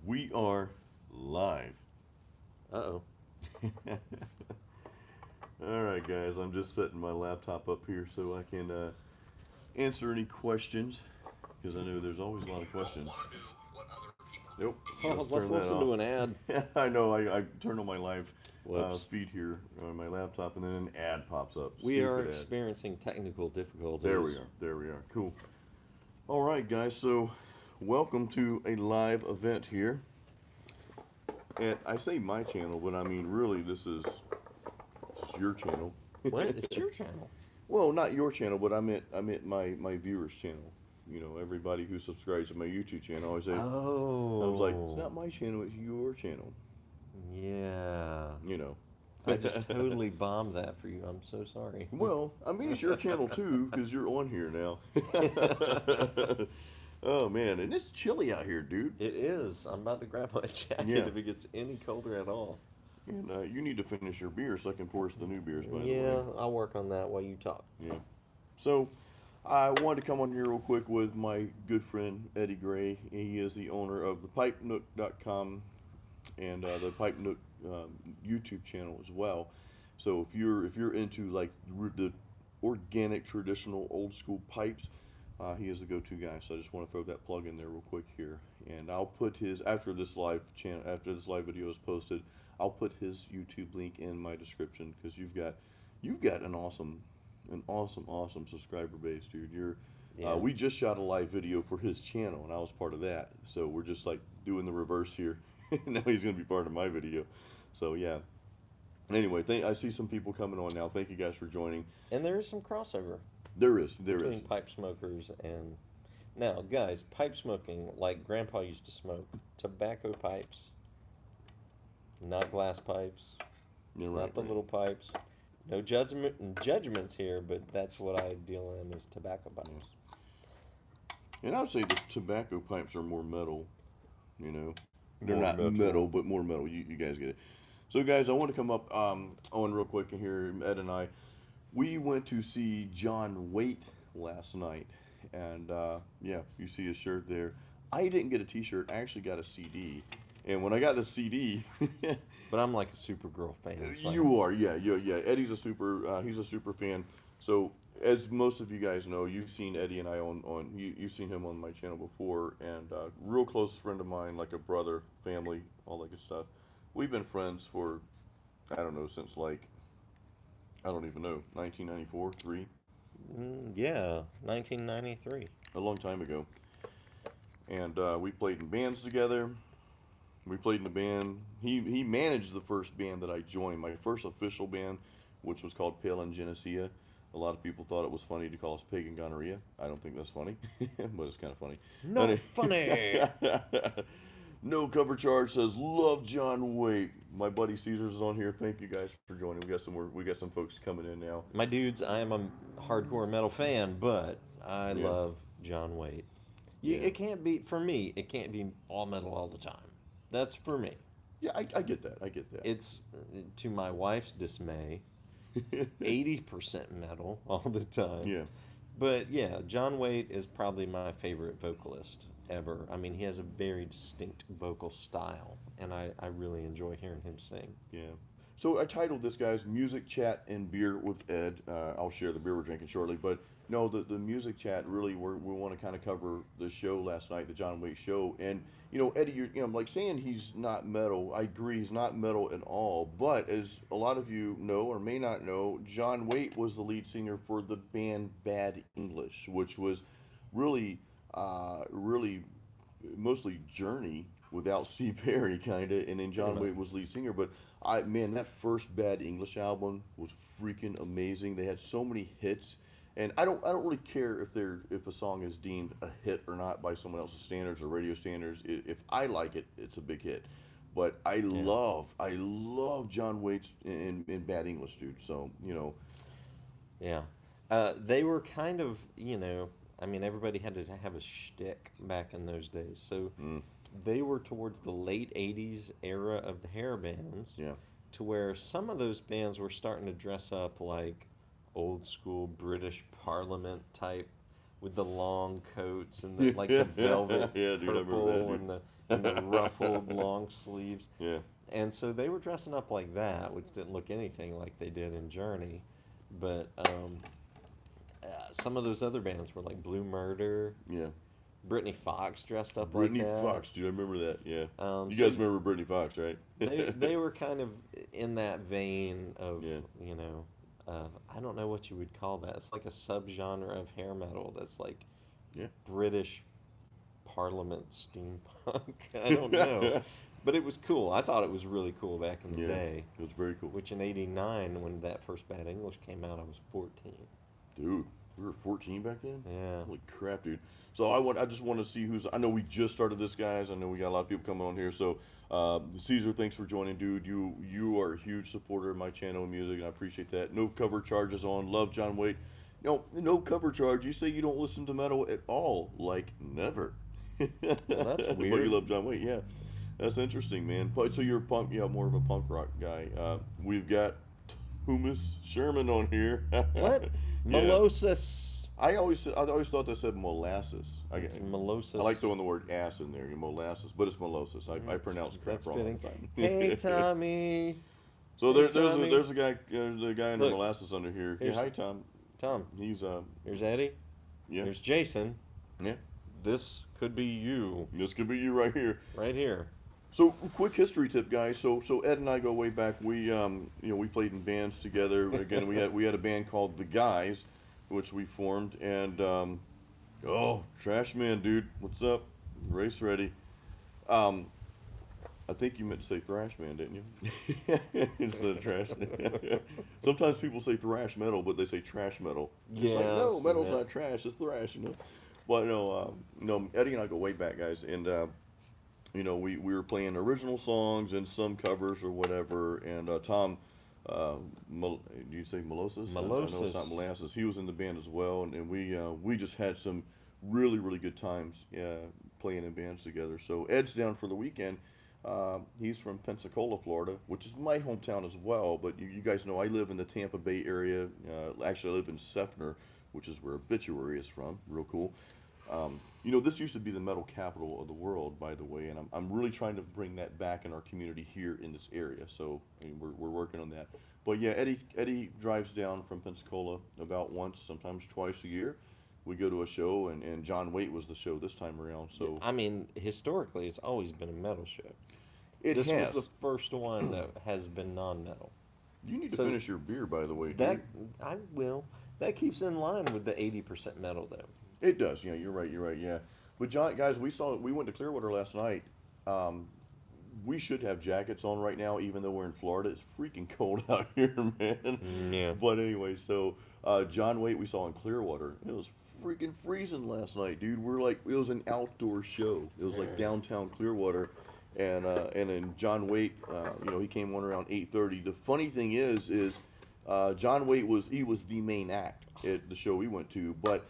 We are live. Uh-oh. All right, guys. I'm just setting my laptop up here so I can answer any questions because I know there's always a lot of questions. Yep. Oh, Let's let's turn that listen off. to an ad. I know. I turned on my live Whoops. feed here on my laptop, and then an ad pops up. We are Stupid ad. experiencing technical There we difficulties. are. There we are. Cool. All right, guys. So, welcome to a live event here. And I say my channel, but I mean really this is your channel. What? It's your channel. Well, not your channel, but I meant my viewers' channel. You know, everybody who subscribes to my YouTube channel. I was like, it's not Oh. my channel, it's your channel. Yeah. You know. I just totally bombed that for you. I'm so sorry. Well, I mean it's your channel too because you're on here now. Oh man, and it's chilly out here, dude. It is. I'm about to grab my jacket Yeah. if it gets any colder at all. And you need to finish your beer so I can pour us the new beers. By the Yeah, way. I'll work on that while you talk. Yeah. So, I wanted to come on here real quick with my good friend Eddie Gray. He is the owner of the PipeNook.com and the Pipe Nook YouTube channel as well. So if you're into like the organic, traditional, old school pipes, he is the go-to guy. So I just want to throw that plug in there real quick here, and I'll put his after this live video is posted. I'll put his YouTube link in my description because you've got an awesome subscriber base, dude. Yeah. We just shot a live video for his channel, and I was part of that. So we're just like doing the reverse here. Now he's gonna be part of my video. So yeah. Anyway, I see some people coming on now. Thank you guys for joining. And there is some crossover There is. between pipe smokers and now, guys, pipe smoking like Grandpa used to smoke, tobacco pipes, not glass pipes, You're not right, the right. little pipes. No judgments here, but that's what I deal in is tobacco pipes. And I would say the tobacco pipes are more metal. You know, they're More not metal. metal, but more metal. You guys get it. So, guys, I want to come up on real quick and here. Ed and I, we went to see John Waite last night, and yeah, you see his shirt there. I didn't get a T-shirt. I actually got a CD, and when I got the CD, But I'm like a Supergirl fan. So you are, yeah. Eddie's he's a super fan. So, as most of you guys know, you've seen Eddie and I you've seen him on my channel before, and real close friend of mine, like a brother, family, all that good stuff. We've been friends for, I don't know, since like, I don't even know, 1994, 3, yeah, 1993. a long time ago. And we played in bands together. We played in a band. He managed the first band that I joined, my first official band, which was called Pale and Genesea. A lot of people thought it was funny to call us Pig and Gonorrhea. I don't think that's funny, but it's kind of funny. Not funny. No cover charge says love John Waite. My buddy Caesar's is on here. Thank you guys for joining. We got some folks coming in now. My dudes, I am a hardcore metal fan, but I Yeah. love John Waite. Yeah. It can't be, for me, it can't be all metal all the time. That's for me. Yeah, I get that. I get that. It's, to my wife's dismay, 80% metal all the time. Yeah. But yeah, John Waite is probably my favorite vocalist ever. I mean, he has a very distinct vocal style, and I really enjoy hearing him sing. Yeah. So I titled this, guys, Music Chat and Beer with Ed. I'll share the beer we're drinking shortly. But no, the music chat, really, we want to kind of cover the show last night, the John Waite show. And, you know, Eddie, I'm like saying he's not metal. I agree, he's not metal at all. But as a lot of you know or may not know, John Waite was the lead singer for the band Bad English, which was really, really mostly Journey without Steve Perry, kind of. And then John much. Waite was lead singer. But man, that first Bad English album was freaking amazing. They had so many hits, and I don't really care if a song is deemed a hit or not by someone else's standards or radio standards. If I like it, it's a big hit. But I love John Waite's in Bad English, dude. So Yeah. They were kind of, I mean, everybody had to have a shtick back in those days. So they were towards the late 80s era of the hair bands, yeah, to where some of those bands were starting to dress up like old school British Parliament type with the long coats and the, like the velvet Yeah, dude, I remember purple that, dude. and the and the ruffled long sleeves. Yeah. And so they were dressing up like that, which didn't look anything like they did in Journey. But some of those other bands were like Blue Murder, Yeah. Brittany Fox dressed up like Brittany that. Fox, dude, I remember that. Yeah. You So guys remember Brittany Fox, right? they were kind of in that vein of, Yeah. you know, I don't know what you would call that. It's like a subgenre of hair metal that's like Yeah. British Parliament steampunk. I don't know. But it was cool. I thought it was really cool back in the Yeah. day. It was very cool. Which in '89, when that first Bad English came out, I was 14. Dude, we were 14 back then? Yeah. Holy crap, dude. So I just want to see who's. I know we just started this, guys. I know we got a lot of people coming on here. So, Caesar, thanks for joining, dude. You are a huge supporter of my channel and music, and I appreciate that. No cover charges on. Love John Waite. No cover charge. You say you don't listen to metal at all, like never. Well, that's But weird. you love John Waite, yeah. That's interesting, man. But so you're a punk, yeah, more of a punk rock guy. We've got Thomas Sherman on here. What? Yeah. Melosis. I always thought they said molasses. It's melosis. I like throwing the word ass in there, molasses, but it's molasses. I pronounce crap That's wrong all fitting. the time. Hey, Tommy. So Hey, there's Tommy. a guy the guy in the Look, molasses under here. Yeah, here's- hi Tom. Tom, He's here's Eddie. yeah Here's Jason. yeah. This could be you This could be you right here. right here. So quick history tip, guys. So Ed and I go way back. We we played in bands together. Again, we had a band called The Guys, which we formed. And oh, Trash Man, dude, what's up? Race ready. I think you meant to say Thrash Man, didn't you? Instead of Trash Man. Sometimes people say thrash metal, but they say trash metal. It's like, Yeah, I've no, seen metal's that. not trash, it's thrash, But no, Eddie and I go way back, guys, and we were playing original songs and some covers or whatever. And Tom, do you say Melosis? I know it's Melosis. not molasses. He was in the band as well, and we just had some really good times playing in bands together. So Ed's down for the weekend. He's from Pensacola, Florida, which is my hometown as well. But you guys know I live in the Tampa Bay area. Actually, I live in Seffner, which is where Obituary is from. Real cool. This used to be the metal capital of the world, by the way, and I'm really trying to bring that back in our community here in this area. So we're working on that. But yeah, Eddie drives down from Pensacola about once, sometimes twice a year. We go to a show, and John Waite was the show this time around. So I mean, historically, it's always been a metal show. this Was the first one that has been non-metal. You need to So finish your beer, by the way, dude. That I will. That keeps in line with the 80% metal, though. It does. Yeah, you're right. Yeah. But John, guys, we went to Clearwater last night. We should have jackets on right now, even though we're in Florida. It's freaking cold out here, man. Yeah. But anyway, so John Waite we saw in Clearwater. It was freaking freezing last night, dude. It was an outdoor show. It was like downtown Clearwater, and then John Waite, he came on around 8:30. The funny thing is John Waite was the main act at the show we went to, but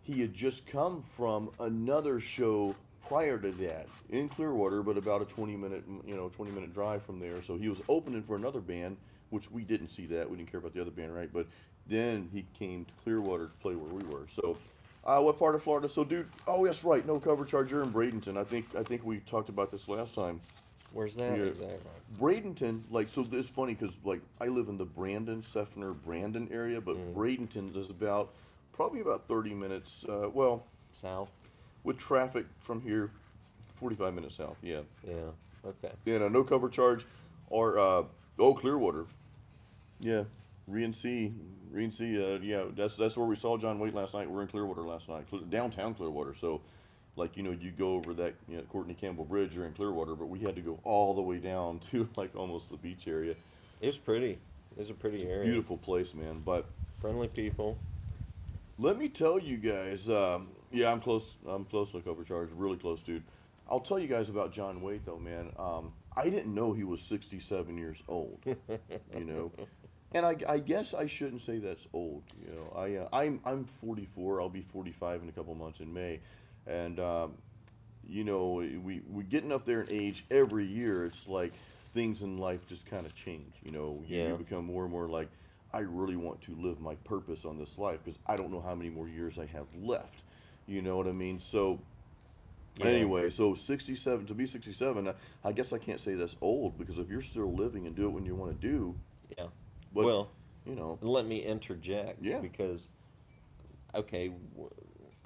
he had just come from another show prior to that in Clearwater, but about a 20-minute drive from there. So he was opening for another band, which we didn't see that. We didn't care about the other band, right? But then he came to Clearwater to play where we were. So, what part of Florida? So, dude, oh, that's right, no cover charge. You're in Bradenton. I think we talked about this last time. Where's that Yeah. exactly? Bradenton, so it's funny because I live in the Seffner, Brandon area, but Bradenton is probably about 30 minutes. South? With traffic from here, 45 minutes south. Yeah. Yeah. Okay. Yeah, no cover charge, or Clearwater. Yeah, Rienzi. Yeah, that's where we saw John Waite last night. We're in Clearwater last night, downtown Clearwater. So, you go over that Courtney Campbell Bridge, you're in Clearwater, but we had to go all the way down to almost the beach area. It was pretty. It's a pretty area. Beautiful place, man. But Friendly people. let me tell you guys, yeah, I'm close to cover charge, really close, dude. I'll tell you guys about John Waite, though, man. I didn't know he was 67 years old, And I guess I shouldn't say that's old, I'm 44. I'll be 45 in a couple months in May, and we getting up there in age every year. It's like things in life just kind of change. You become more and more like, I really want to live my purpose on this life because I don't know how many more years I have left. You know what I mean? So Yeah. Anyway, so 67, to be 67, I guess I can't say that's old because if you're still living and do it when you want to do, Yeah. but, Well, you know, let me interject yeah. because, okay,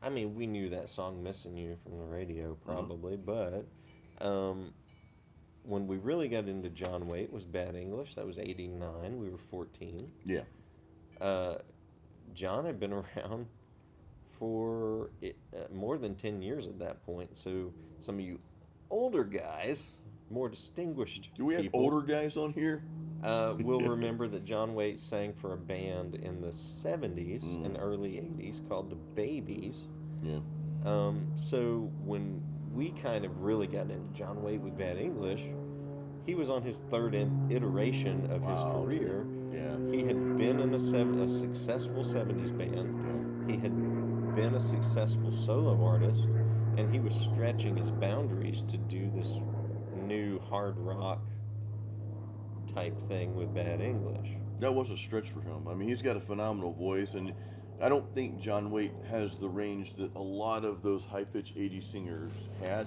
I mean, we knew that song "Missing You" from the radio Hmm. probably, but um, when we really got into John Waite was Bad English. That was '89. We were 14. Yeah. Uh, John had been around for more than 10 years at that point. So some of you older guys, more distinguished Do we have people, older guys on here? will remember that John Waite sang for a band in the 70s Mm, and early 80s called the Babies. yeah. So when we kind of really got into John Waite with Bad English, he was on his third iteration of his Wow, dude. career. Yeah. He had been in a successful 70s band. Yeah. He had been a successful solo artist, and he was stretching his boundaries to do this new hard rock type thing with Bad English. That was a stretch for him. I mean, he's got a phenomenal voice, and I don't think John Waite has the range that a lot of those high pitched 80s singers had,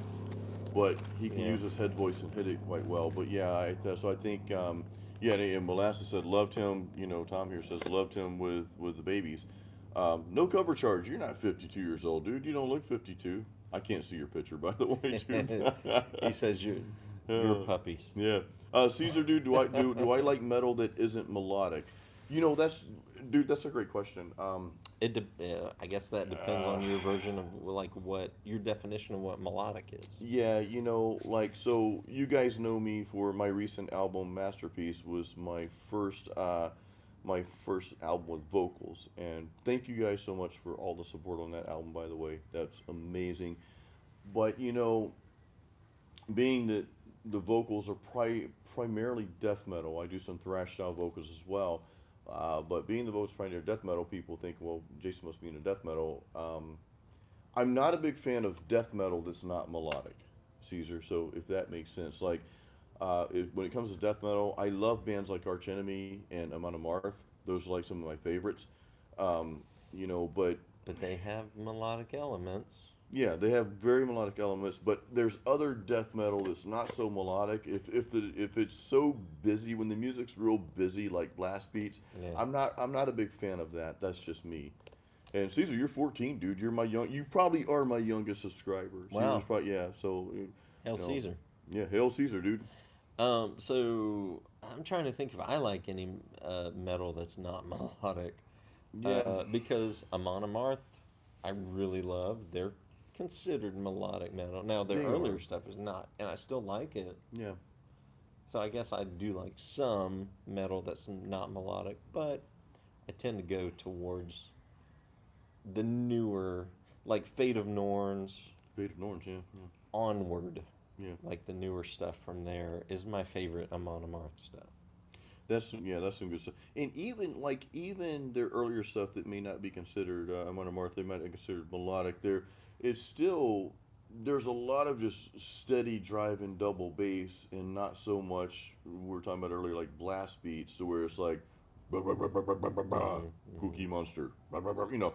but he can Yeah. use his head voice and hit it quite well. But yeah, so I think, yeah, and Molasses said loved him. You know, Tom here says loved him with the Babies. No cover charge. You're not 52 years old, dude. You don't look 52. I can't see your picture, by the way, dude. He says you're Uh, puppies. yeah. Caesar, dude, do I like metal that isn't melodic? You know, dude, that's a great question. I guess that depends on your version of like what your definition of what melodic is. Yeah, you know, like so you guys know me for my recent album Masterpiece was my first album with vocals, and thank you guys so much for all the support on that album, by the way. That's amazing. But you know, being that the vocals are primarily death metal, I do some thrash style vocals as well. But being the vocals primarily death metal, people think, well, Jason must be into death metal. I'm not a big fan of death metal that's not melodic, Caesar. So if that makes sense, like when it comes to death metal, I love bands like Arch Enemy and Amon Amarth. Those are like some of my favorites. You know, but But they have melodic elements. yeah, they have very melodic elements, but there's other death metal that's not so melodic. If it's so busy when the music's real busy, like blast beats, Yeah. I'm not a big fan of that. That's just me. And Caesar, you're 14, dude. You probably are my youngest subscriber. Caesar's Wow. probably yeah. So Hail you know, Caesar. yeah, hail Caesar, dude. So I'm trying to think if I like any metal that's not melodic, Yeah, because Amon Amarth, I really love. They're considered melodic metal. Now their they earlier are. stuff is not, and I still like it. Yeah, So I guess I do like some metal that's not melodic, but I tend to go towards the newer, like Fate of Norns, Fate of Norns. Yeah, Onward, yeah, yeah. like the newer stuff from there is my favorite Amon Amarth stuff. That's some good stuff. And even their earlier stuff that may not be considered Amon Amarth, they might be considered melodic. It's still there's a lot of just steady driving double bass and not so much we were talking about earlier like blast beats to where it's like bah, bah, bah, bah, bah, bah, bah, bah, Cookie Monster. Bah, bah, bah, you know,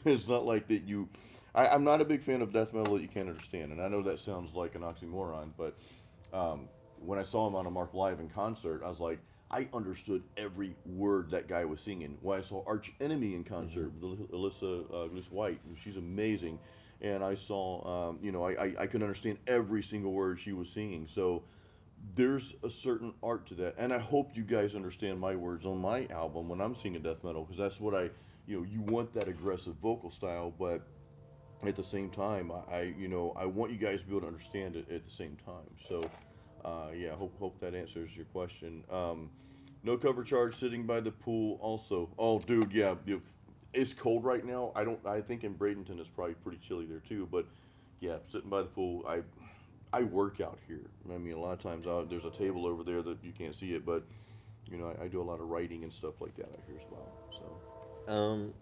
it's not like that you. I'm not a big fan of death metal that you can't understand, and I know that sounds like an oxymoron, but when I saw him on a Marth live in concert, I was like, I understood every word that guy was singing. When I saw Arch Enemy in concert with Alyssa White, she's amazing, and I saw, I could understand every single word she was singing. So there's a certain art to that, and I hope you guys understand my words on my album when I'm singing death metal, because that's what you want that aggressive vocal style, but at the same time, I want you guys to be able to understand it at the same time. So, yeah, hope that answers your question. No cover charge, sitting by the pool. Also, oh, dude, yeah, it's cold right now. I think in Bradenton it's probably pretty chilly there too. But yeah, sitting by the pool. I work out here. I mean, a lot of times there's a table over there that you can't see it, but I do a lot of writing and stuff like that out here as well. Um,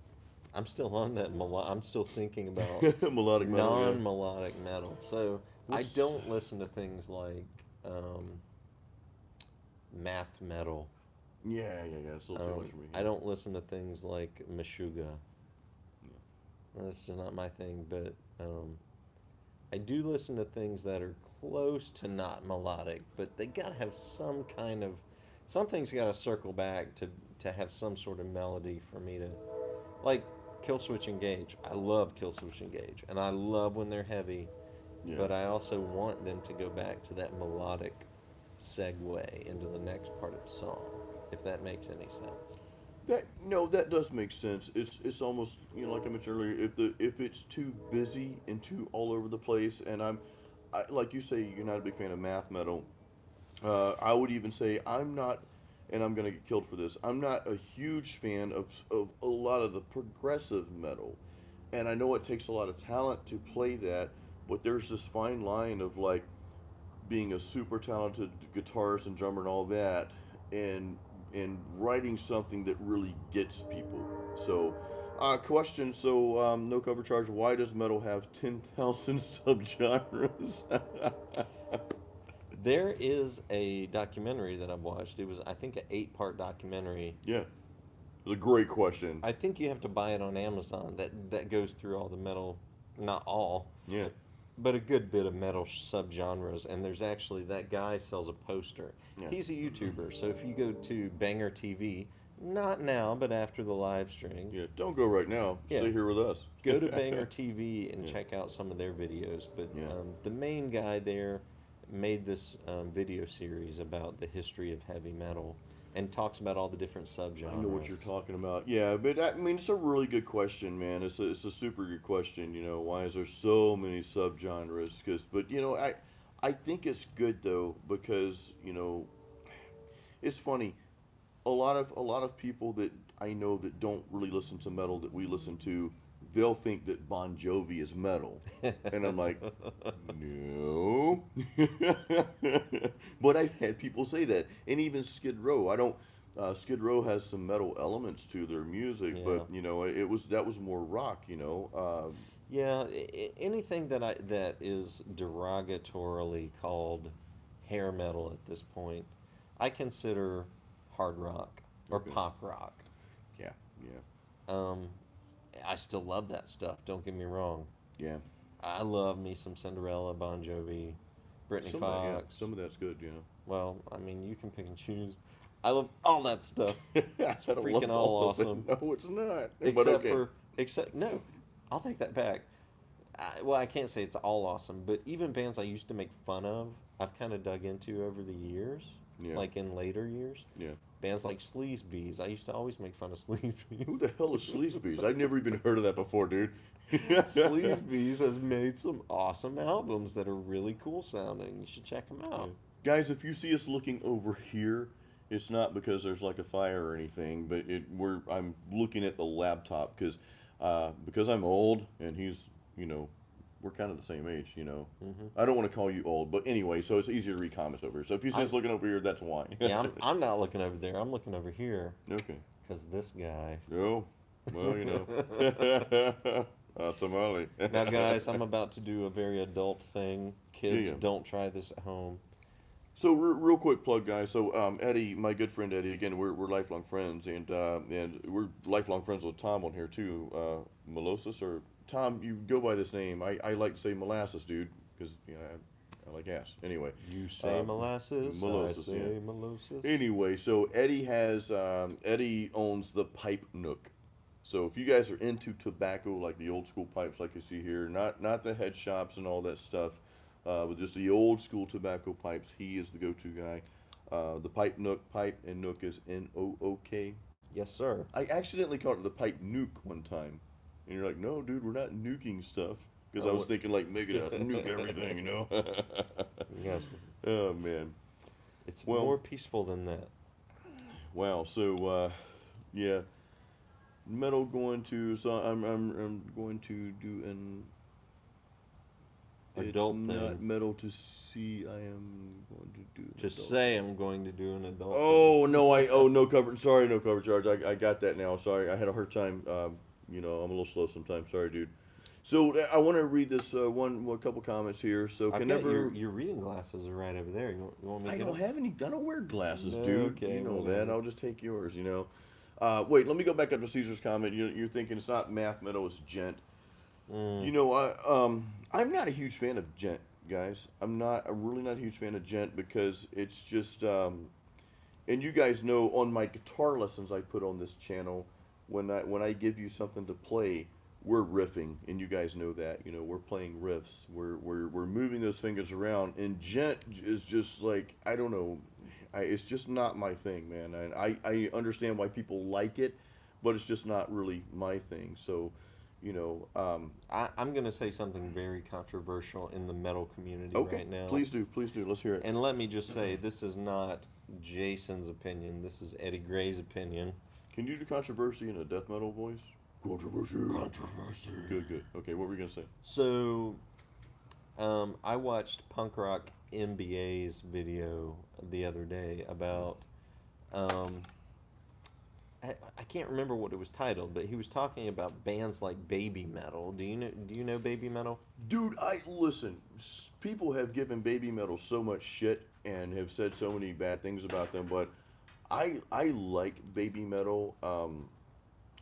I'm still on that. I'm still thinking about So melodic metal, yeah. non-melodic metal. So I What's don't listen to things like math metal. yeah. It's a little too much for me. I don't listen to things like Meshuggah. That's just not my thing. But I do listen to things that are close to not melodic, but they gotta have some kind of something's gotta circle back to have some sort of melody for me to like Killswitch Engage. I love Killswitch Engage, and I love when they're heavy, Yeah. but I also want them to go back to that melodic segue into the next part of the song, if that makes any sense. That no, that does make sense. It's almost, like I mentioned earlier, if it's too busy and too all over the place, and like you say, you're not a big fan of math metal. I would even say I'm not, and I'm gonna get killed for this. I'm not a huge fan of a lot of the progressive metal, and I know it takes a lot of talent to play that, but there's this fine line of like being a super talented guitarist and drummer and all that, and writing something that really gets people. So, question. So, no cover charge. Why does metal have 10,000 subgenres? There is a documentary that I've watched. It was, I think, an 8-part documentary. Yeah, it's a great question. I think you have to buy it on Amazon. That goes through all the metal, not all, Yeah. but a good bit of metal subgenres. And there's actually that guy sells a poster. Yeah. He's a YouTuber, so if you go to Banger TV, not now, but after the live stream, Yeah, don't go right now. Yeah. Stay here with us. go to Banger TV and Yeah. check out some of their videos. But Yeah. the main guy there made this video series about the history of heavy metal and talks about all the different subgenres. I know what you're talking about. Yeah, but I mean, it's a really good question, man. It's a super good question. Why is there so many subgenres? But I think it's good though because it's funny. A lot of people that I know that don't really listen to metal that we listen to, they'll think that Bon Jovi is metal, and I'm like, no. But I've had people say that, and even Skid Row. I don't. Skid Row has some metal elements to their music, Yeah. but that was more rock. Yeah, anything that is derogatorily called hair metal at this point, I consider hard rock or Okay. pop rock. Yeah, yeah, Um, I still love that stuff. Don't get me wrong. yeah. I love me some Cinderella, Bon Jovi, Britney Some of that, yeah, Fox. some of that's good. Well, I mean, you can pick and choose. I love all that stuff. It's freaking all awesome. No, it's not. But Except okay. except no, I'll take that back. Well, I can't say it's all awesome, but even bands I used to make fun of, I've kind of dug into over the years, Yeah. like in later years. Yeah. Bands like Sleazebees, I used to always make fun of Who Sleazebees. the hell is Sleazebees? I've never even heard of that before, dude. Sleazebees has made some awesome albums that are really cool sounding. You should check them out. Guys, if you see us looking over here, it's not because there's like a fire or anything, but I'm looking at the laptop because I'm old and he's, we're kind of the same age, I don't want to call you old, but anyway, so it's easier to read comments over here. So if you see us looking over here, that's why. Yeah, I'm not looking over there. I'm looking over here Okay. because this guy. Oh, well, tamale. Now, guys, I'm about to do a very adult thing. Kids, Yeah. don't try this at home. So real quick plug, guys. So Eddie, my good friend Eddie, again, we're lifelong friends, and we're lifelong friends with Tom on here too. Melosis or Tom, you go by this name. I like to say molasses, dude, because I like ass. Anyway, You say molasses, molasses, I say yeah. molasses. Anyway, so Eddie owns the Pipe Nook. So if you guys are into tobacco, like the old school pipes, like you see here, not the head shops and all that stuff, but just the old school tobacco pipes, he is the go-to guy. The Pipe Nook, pipe and nook is Nook. Yes, sir. I accidentally called it the Pipe Nuke one time, and you're like, no, dude, we're not nuking stuff. Because I was thinking like Megadeth, nuke everything, You guys, Oh man. it's Well- more peaceful than that. Wow. So yeah, metal going to. So I'm going to do an Adult it's not thing. metal to see. I am going to do. An Just adult. say I'm going to do an adult. Oh no! No cover. Sorry, no cover charge. I got that now. Sorry, I had a hard time. I'm a little slow sometimes. Sorry, dude. So I want to read this one couple comments here. So I've can got never. your reading glasses are right over there. You want me to I get don't them? have any. I don't wear glasses, No, dude. okay, You know whatever. that. I'll just take yours. Wait. Let me go back up to Caesar's comment. You're thinking it's not math metal, it's gent. Mm. I'm not a huge fan of gent, guys. I'm really not a huge fan of gent because it's just, and you guys know on my guitar lessons I put on this channel, when I give you something to play, we're riffing, and you guys know that. You know, we're playing riffs. We're moving those fingers around, and gent is just like, I don't know, it's just not my thing, man. And I understand why people like it, but it's just not really my thing. So, you know, I'm going to say something very controversial in the metal community okay, right now. please do. Let's hear it. And let me just say, this is not Jason's opinion. This is Eddie Gray's opinion. Can you do controversy in a death metal voice? Controversy. Controversy. Good, good. Okay, what were you gonna say? So, I watched Punk Rock MBA's video the other day about, um, I can't remember what it was titled, but he was talking about bands like Baby Metal. Do you know Baby Metal? Dude, I listen. People have given baby metal so much shit and have said so many bad things about them, but I like baby metal.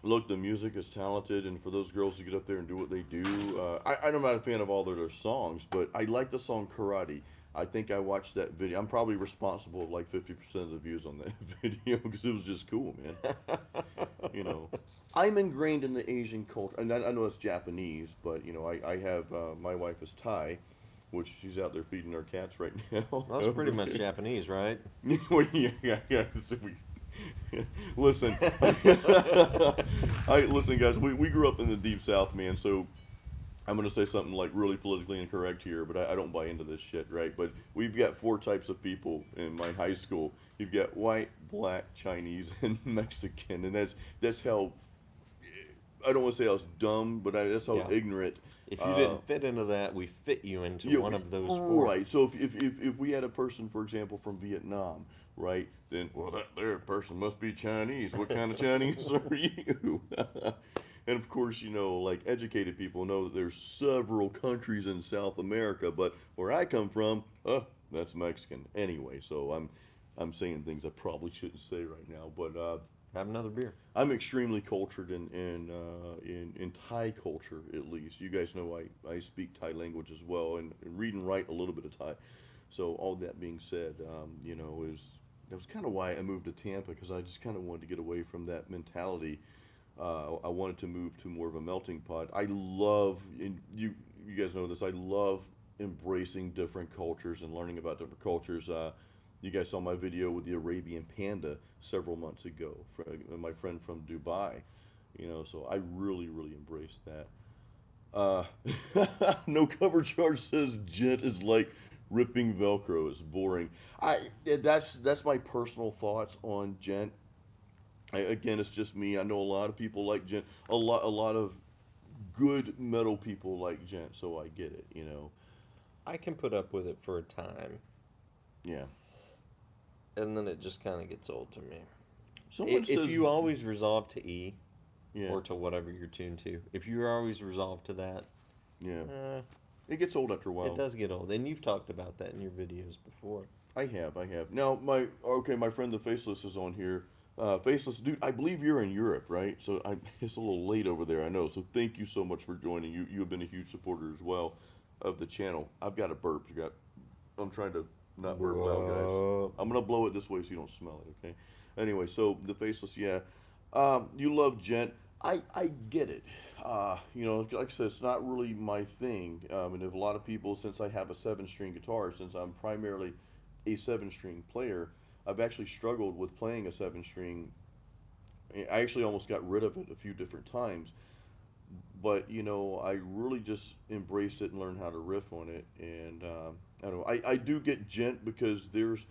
Look, the music is talented, and for those girls to get up there and do what they do, I'm not a fan of all their songs, but I like the song Karate. I think I watched that video. I'm probably responsible of like 50% of the views on that video because it was just cool, man. You know, I'm ingrained in the Asian culture, and I know it's Japanese, but you know, I have my wife is Thai, which she's out there feeding our cats right now. Well, that's pretty much Japanese, right? Well, yeah. So listen, listen, guys. We grew up in the deep South, man. So I'm gonna say something like really politically incorrect here, but I don't buy into this shit, right? But we've got four types of people in my high school. You've got white, black, Chinese, and Mexican, and that's how. I don't want to say I was dumb, but that's how Yeah. ignorant. If you didn't fit into that, we fit you into one of those four. Right. So if we had a person, for example, from Vietnam, right, then, well, that there person must be Chinese. What kind of Chinese are you? And of course, you know, like educated people know that there's several countries in South America, but where I come from, that's Mexican. Anyway, so I'm saying things I probably shouldn't say right now, but Have another beer. I'm extremely cultured in Thai culture, at least. You guys know I speak Thai language as well, and read and write a little bit of Thai. So all that being said, you know, that was kind of why I moved to Tampa, because I just kind of wanted to get away from that mentality. I wanted to move to more of a melting pot. I love, and you guys know this, I love embracing different cultures and learning about different cultures. You guys saw my video with the Arabian panda several months ago, my friend from Dubai. You know, so I really, really embraced that. No cover charge says gent is like ripping Velcro. It's boring. That's my personal thoughts on gent. Again, it's just me. I know a lot of people like gent. A lot of good metal people like gent, so I get it. You know. I can put up with it for a time, Yeah. and then it just kind of gets old to me. Someone If says you always resolve to E, yeah, or to whatever you're tuned to, if you're always resolved to that, yeah. uh, It gets old after a while. it does get old. And you've talked about that in your videos before. I have. Now, my friend the Faceless is on here. Faceless, dude, I believe you're in Europe, right? So it's a little late over there, I know. So thank you so much for joining. You have been a huge supporter as well of the channel. I've got a burp. I'm trying to not burp loud, guys. I'm gonna blow it this way so you don't smell it, okay? Anyway, so the Faceless, yeah. You love gent. I get it. You know, like I said, it's not really my thing. And if a lot of people, since I have a 7-string guitar, since I'm primarily a 7-string player, I've actually struggled with playing a 7-string. I actually almost got rid of it a few different times. But, you know, I really just embraced it and learned how to riff on it. And, I don't know, I do get gent because there's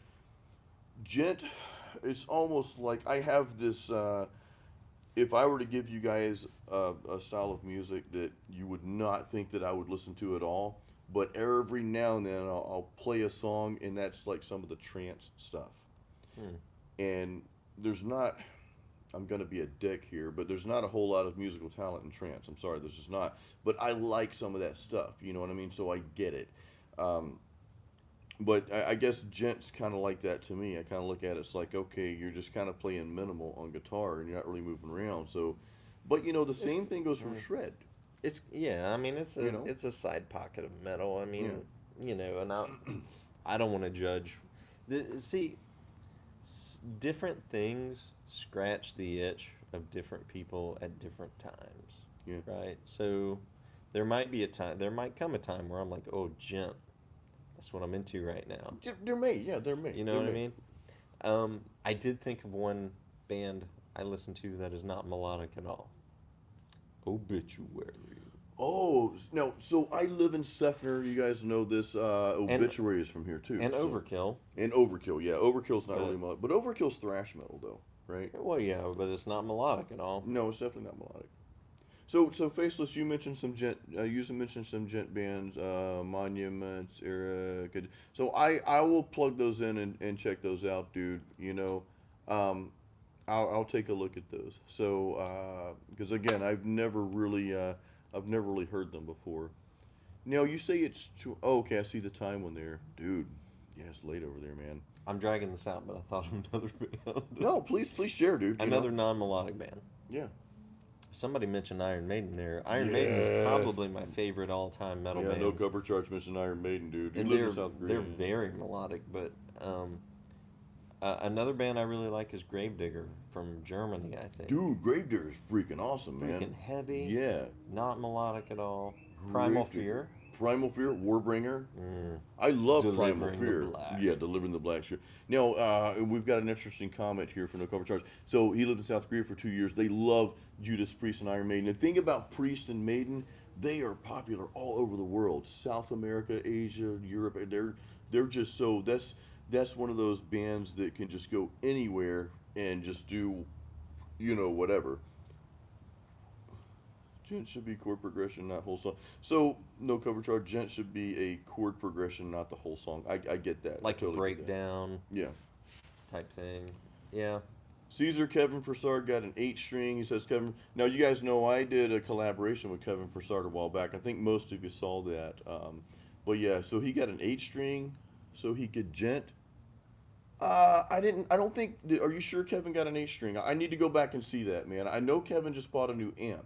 gent. It's almost like I have this, if I were to give you guys a style of music that you would not think that I would listen to at all, but every now and then I'll play a song, and that's like some of the trance stuff. And there's not, I'm going to be a dick here, but there's not a whole lot of musical talent in trance. I'm sorry, there's just not. But I like some of that stuff, you know what I mean? So I get it. But I guess gent's kind of like that to me. I kind of look at it, it's like, okay, you're just kind of playing minimal on guitar and you're not really moving around. So, but you know, the same thing goes for shred. It's yeah. I mean, You know? it's a side pocket of metal. I Yeah. mean, and I don't want to judge. See, different things scratch the itch of different people at different times, Yeah. right? So there might come a time where I'm like, oh, gent, that's what I'm into right now. They're made. Yeah, they're made. You know They're what I made. mean? I did think of one band I listen to that is not melodic at all. Obituary. Oh, no. So I live in Sefner. You guys know this. And Obituary is from here too. and So Overkill. and Overkill. Yeah, Overkill's not really But melodic, but Overkill's thrash metal though, right? well, yeah, but it's not melodic at all. No, it's definitely not melodic. So Faceless, you mentioned some gent. You mentioned some gent bands, Monuments, Era. So I will plug those in and check those out, dude. Um, I'll take a look at those. So because again, I've never really heard them before. Now you say it's oh, okay. I see the time when they're dude. Yeah, it's late over there, man. I'm dragging this out, but I thought of another band. No, please share, dude. Another non-melodic band. Yeah. Somebody mentioned Iron Maiden there. Iron Maiden is Yeah. probably my favorite all-time metal Yeah, band. no cover charge mentioned Iron Maiden, dude. You And live in South they're Korea. very melodic, but another band I really like is Gravedigger from Germany, I think. Dude, Gravedigger is freaking awesome, man. Freaking heavy. Yeah. Not melodic at all. Primal Gravedigger. Fear. Primal Fear, Warbringer. Mm. I love Delivering Primal the Fear. Black. Yeah, delivering the black. Sure. Now, we've got an interesting comment here from No Cover Charge. So he lived in South Korea for 2 years. They love Judas Priest and Iron Maiden. The thing about Priest and Maiden, they are popular all over the world. South America, Asia, Europe. They're just so that's one of those bands that can just go anywhere and just do, whatever. Gent should be chord progression, not whole song. So no cover charge. Gent should be a chord progression, not the whole song. I get that. Like I totally a get that. breakdown Yeah. type thing. Yeah. Caesar Kevin Forsard got an 8-string. He says Kevin. Now you guys know I did a collaboration with Kevin Forsard a while back. I think most of you saw that. But yeah, so he got an 8-string, so he could gent. I didn't. I don't think. Are you sure Kevin got an 8-string? I need to go back and see that, man. I know Kevin just bought a new amp.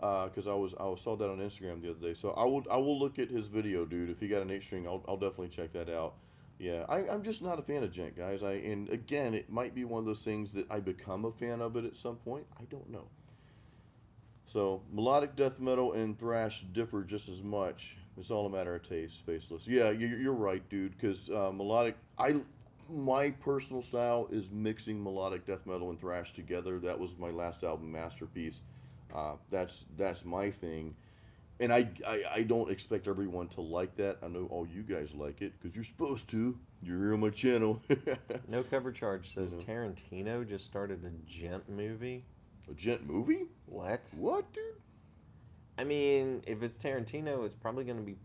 Because I saw that on Instagram the other day. So I will look at his video, dude. If he got an 8-string, I'll definitely check that out. Yeah, I'm just not a fan of gent, guys. And again, it might be one of those things that I become a fan of it at some point. I don't know. So melodic death metal and thrash differ just as much. It's all a matter of taste, Faceless. Yeah, you're right, dude. Because melodic, my personal style is mixing melodic death metal and thrash together. That was my last album, Masterpiece. That's my thing, and I don't expect everyone to like that. I know all you guys like it because you're supposed to. You're here on my channel. No Cover Charge says You know. Tarantino just started a gent movie. A gent movie? What? What, dude? I mean, if it's Tarantino, it's probably going to be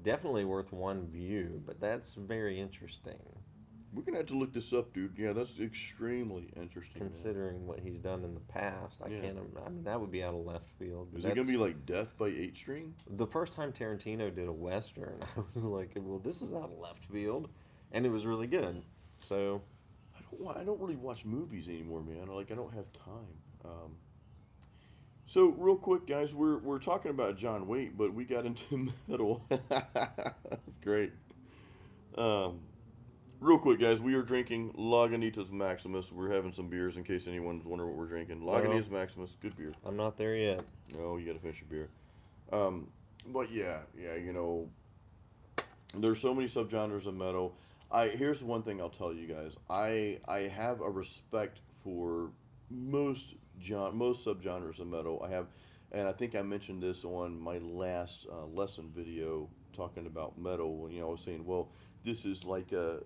definitely worth one view, but that's very interesting We're gonna have to look this up, dude. Yeah, that's extremely interesting. Man. considering what he's done in the past. Yeah. I mean, that would be out of left field. but Is it gonna be like Death by 8-string? the first time Tarantino did a Western, I was like, well, this is out of left field, and it was really good. So, I don't really watch movies anymore, man. Like I don't have time. So real quick, guys, we're talking about John Waite, but we got into metal. That's great. Real quick, guys, we are drinking Lagunitas Maximus. We're having some beers in case anyone's wondering what we're drinking. Lagunitas Maximus, good beer. I'm not there yet. No, you gotta finish your beer. But yeah, there's so many subgenres of metal. Here's one thing I'll tell you guys. I have a respect for most subgenres of metal. I have, and I think I mentioned this on my last lesson video talking about metal. When I was saying, well, this is like a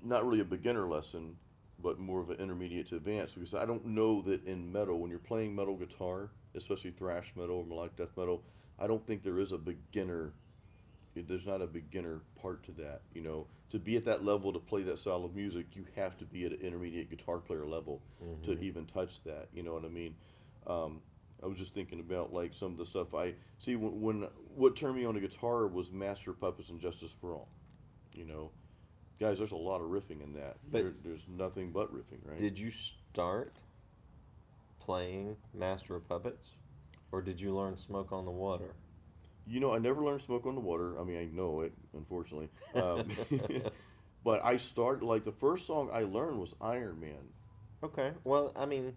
not really a beginner lesson, but more of an intermediate to advanced, because I don't know that in metal, when you're playing metal guitar, especially thrash metal or melodic death metal, I don't think there is a beginner. There's not a beginner part to that. To be at that level to play that style of music, you have to be at an intermediate guitar player level to even touch that. You know what I mean? I was just thinking about like some of the stuff I see when what turned me on a guitar was Master of Puppets and Justice for All. Guys, there's a lot of riffing in that. But There's nothing but riffing, right? did you start playing Master of Puppets? Or did you learn Smoke on the Water? You know, I never learned Smoke on the Water. I mean, I know it, unfortunately. But I started, like, the first song I learned was Iron Man. Okay. Well, I mean,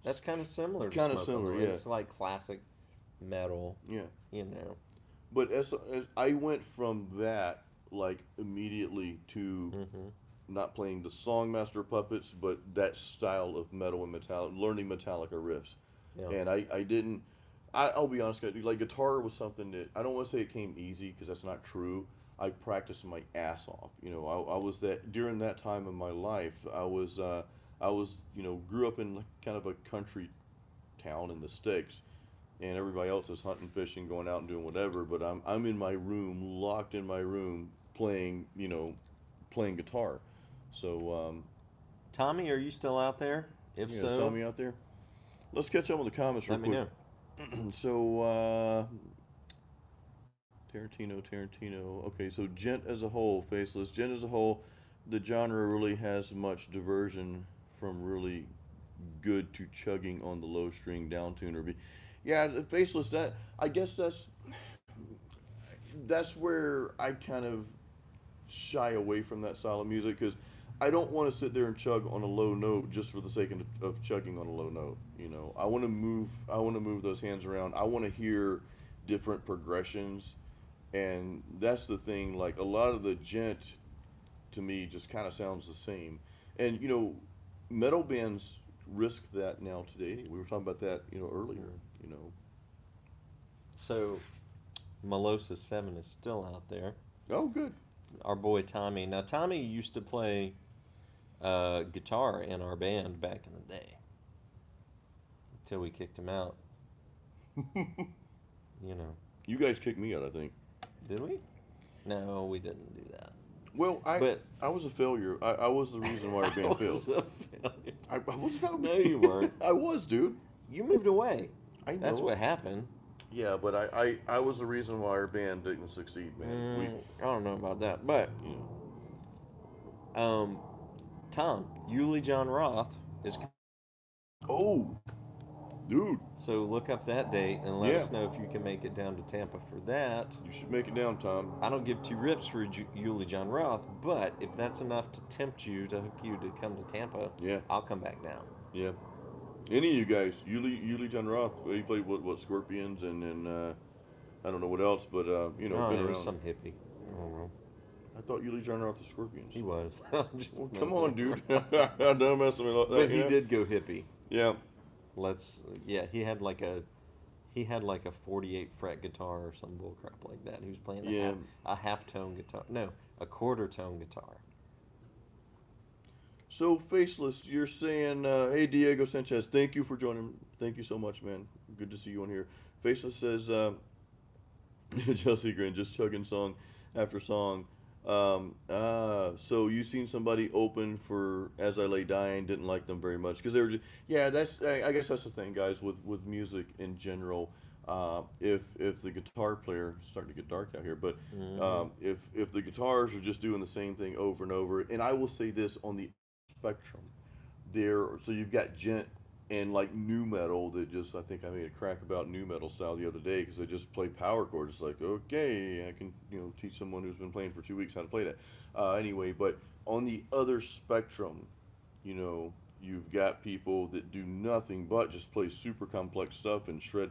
that's kind of similar to Kind of Smoke on the similar, Water. yeah. It's like classic metal, Yeah. you know. But as I went from that, like, immediately to Hmm. not playing the Songmaster puppets, but that style of metal and metallic, learning Metallica riffs. Yeah. And I didn't, I'll be honest, guys, like guitar was something that I don't want to say it came easy because that's not true. I practiced my ass off. You know, I was that during that time in my life. I was, you know, grew up in like kind of a country town in the sticks, and everybody else is hunting, fishing, going out and doing whatever. But I'm in my room, locked in my room, playing, you know, playing guitar. So Tommy, are you still out there? If yeah, is so, Tommy out there? Let's catch up with the comments real let me quick. know. So Tarantino. Okay, so gent as a whole, faceless. Gent as a whole, the genre really has much diversion from really good to chugging on the low string down tune or be. Yeah, the faceless. That I guess that's where I kind of shy away from that style of music because I don't want to sit there and chug on a low note just for the sake of chugging on a low note. You know, I want to move. I want to move those hands around. I want to hear different progressions, and that's the thing. Like a lot of the gent, to me, just kind of sounds the same. And you know, metal bands risk that now today. We were talking about that, you know, earlier. You know. So, Melosa 7 is still out there. Oh, good. Our boy Tommy. Now, Tommy used to play guitar in our band back in the day until we kicked him out. You know, You guys kicked me out, I think. did we? No, we didn't do that. Well, But I was a failure. I was the reason why our I band was failed. a failure. I was a failure. No, you weren't. I was, dude. You moved away. I That's know. what happened. Yeah, but I was the reason why our band didn't succeed, man. I don't know about that, but You know. um, Tom, Yuli John Roth is. Oh, dude, So look up that date and let yeah, us know if you can make it down to Tampa for that. you should make it down, Tom. I don't give two rips for Yuli John Roth, but if that's enough to tempt you to hook you to come to Tampa, Yeah, I'll come back down. yeah. Any of you guys, Yuli John Roth, he played what Scorpions and then I don't know what else, but you know, No, been it was around. some hippie. I don't know. I thought Yuli John Roth was Scorpions. He was. I'm just Well, come messing. on, dude. Don't mess with me like that. But he Yeah. did go hippie. Yeah. Yeah, he had like a 48 fret guitar or some bull crap like that. He was playing Yeah. a half tone guitar. No, a quarter tone guitar. So, Faceless, you're saying, hey, Diego Sanchez, thank you for joining. Thank you so much, man. Good to see you on here. Faceless says, Chelsea Grin, just chugging song after song. So you seen somebody open for As I Lay Dying, didn't like them very much because they were just, yeah, I guess that's the thing, guys, with music in general. If the guitar player, it's starting to get dark out here, but Hmm. if the guitars are just doing the same thing over and over, and I will say this on the spectrum, so you've got gent and like new metal that just, I think I made a crack about new metal style the other day because they just play power chords. It's like, okay, I can, you know, teach someone who's been playing for 2 weeks how to play that. Anyway, but on the other spectrum, you know, you've got people that do nothing but just play super complex stuff and shred,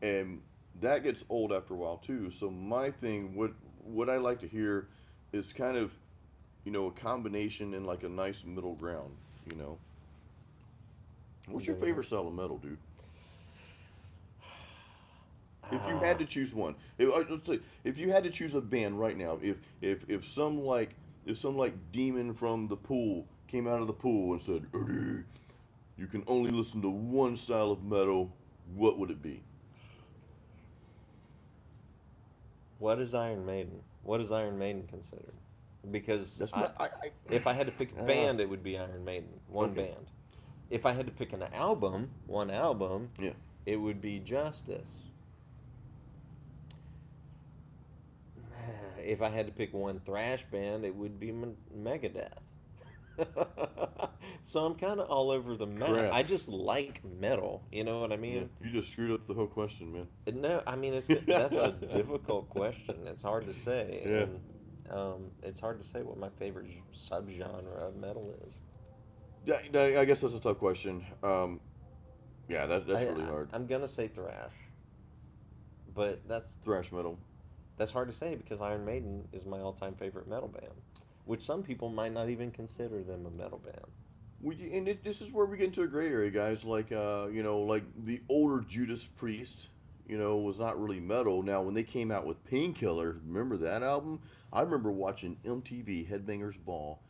and that gets old after a while too. So my thing, what I like to hear is kind of, you know, a combination and like a nice middle ground, you know. What's your favorite style of metal, dude? If you had Ah, to choose one, let's say if you had to choose a band right now, if some like demon from the pool came out of the pool and said, Eddie, you can only listen to one style of metal, what would it be? what is Iron Maiden? What is Iron Maiden considered? Because That's my if I had to pick a ah, band, it would be Iron Maiden, one okay, band. If I had to pick an album, one album, yeah. it would be Justice. If I had to pick one thrash band, it would be Megadeth. So I'm kind of all over the map. Crap. I just like metal. You know what I Yeah, mean? you just screwed up the whole question, man. No, I mean that's a difficult question. It's hard to say, Yeah. and it's hard to say what my favorite subgenre of metal is. I guess that's a tough question. Yeah, that's I, really I hard. I'm gonna say thrash, but Thrash metal. that's hard to say because Iron Maiden is my all-time favorite metal band, which some people might not even consider them a metal band. This is where we get into a gray area, guys. Like, like the older Judas Priest, was not really metal. Now, when they came out with Painkiller, remember that album? I remember watching MTV Headbangers Ball,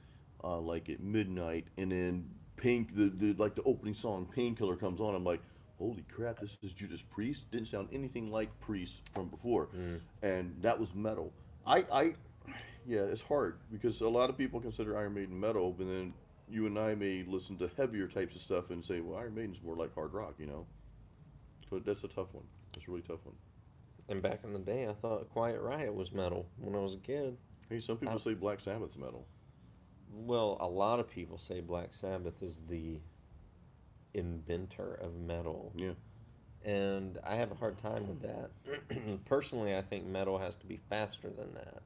like at midnight, and then the opening song Painkiller comes on. I'm like, holy crap, this is Judas Priest. Didn't sound anything like Priest from before, Mm. and that was metal. I Yeah, it's hard because a lot of people consider Iron Maiden metal, but then you and I may listen to heavier types of stuff and say, well, Iron Maiden's more like hard rock. So that's a tough one. That's a really tough one. And back in the day, I thought Quiet Riot was metal when I was a kid. Hey, some I, people say Black Sabbath's metal. well, a lot of people say Black Sabbath is the inventor of metal, Yeah. and I have a hard time with that. Personally, I think metal has to be faster than that,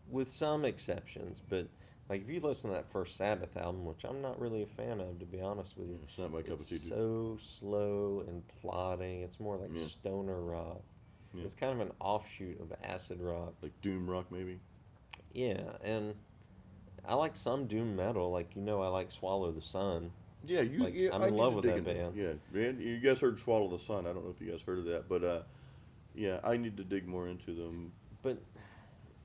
with some exceptions. But like if you listen to that first Sabbath album, which I'm not really a fan of, to be honest with you, It's not my cup of it's tea, dude. so slow and plodding. It's more like Yeah. stoner rock. Yeah. It's kind of an offshoot of acid rock. Like Doom Rock, maybe. Yeah, and I like some doom metal. Like I like Swallow the Sun. Yeah, Like I'm I in need love to with dig that into. band. Yeah, man. You guys heard Swallow the Sun. I don't know if you guys heard of that, but yeah, I need to dig more into them. But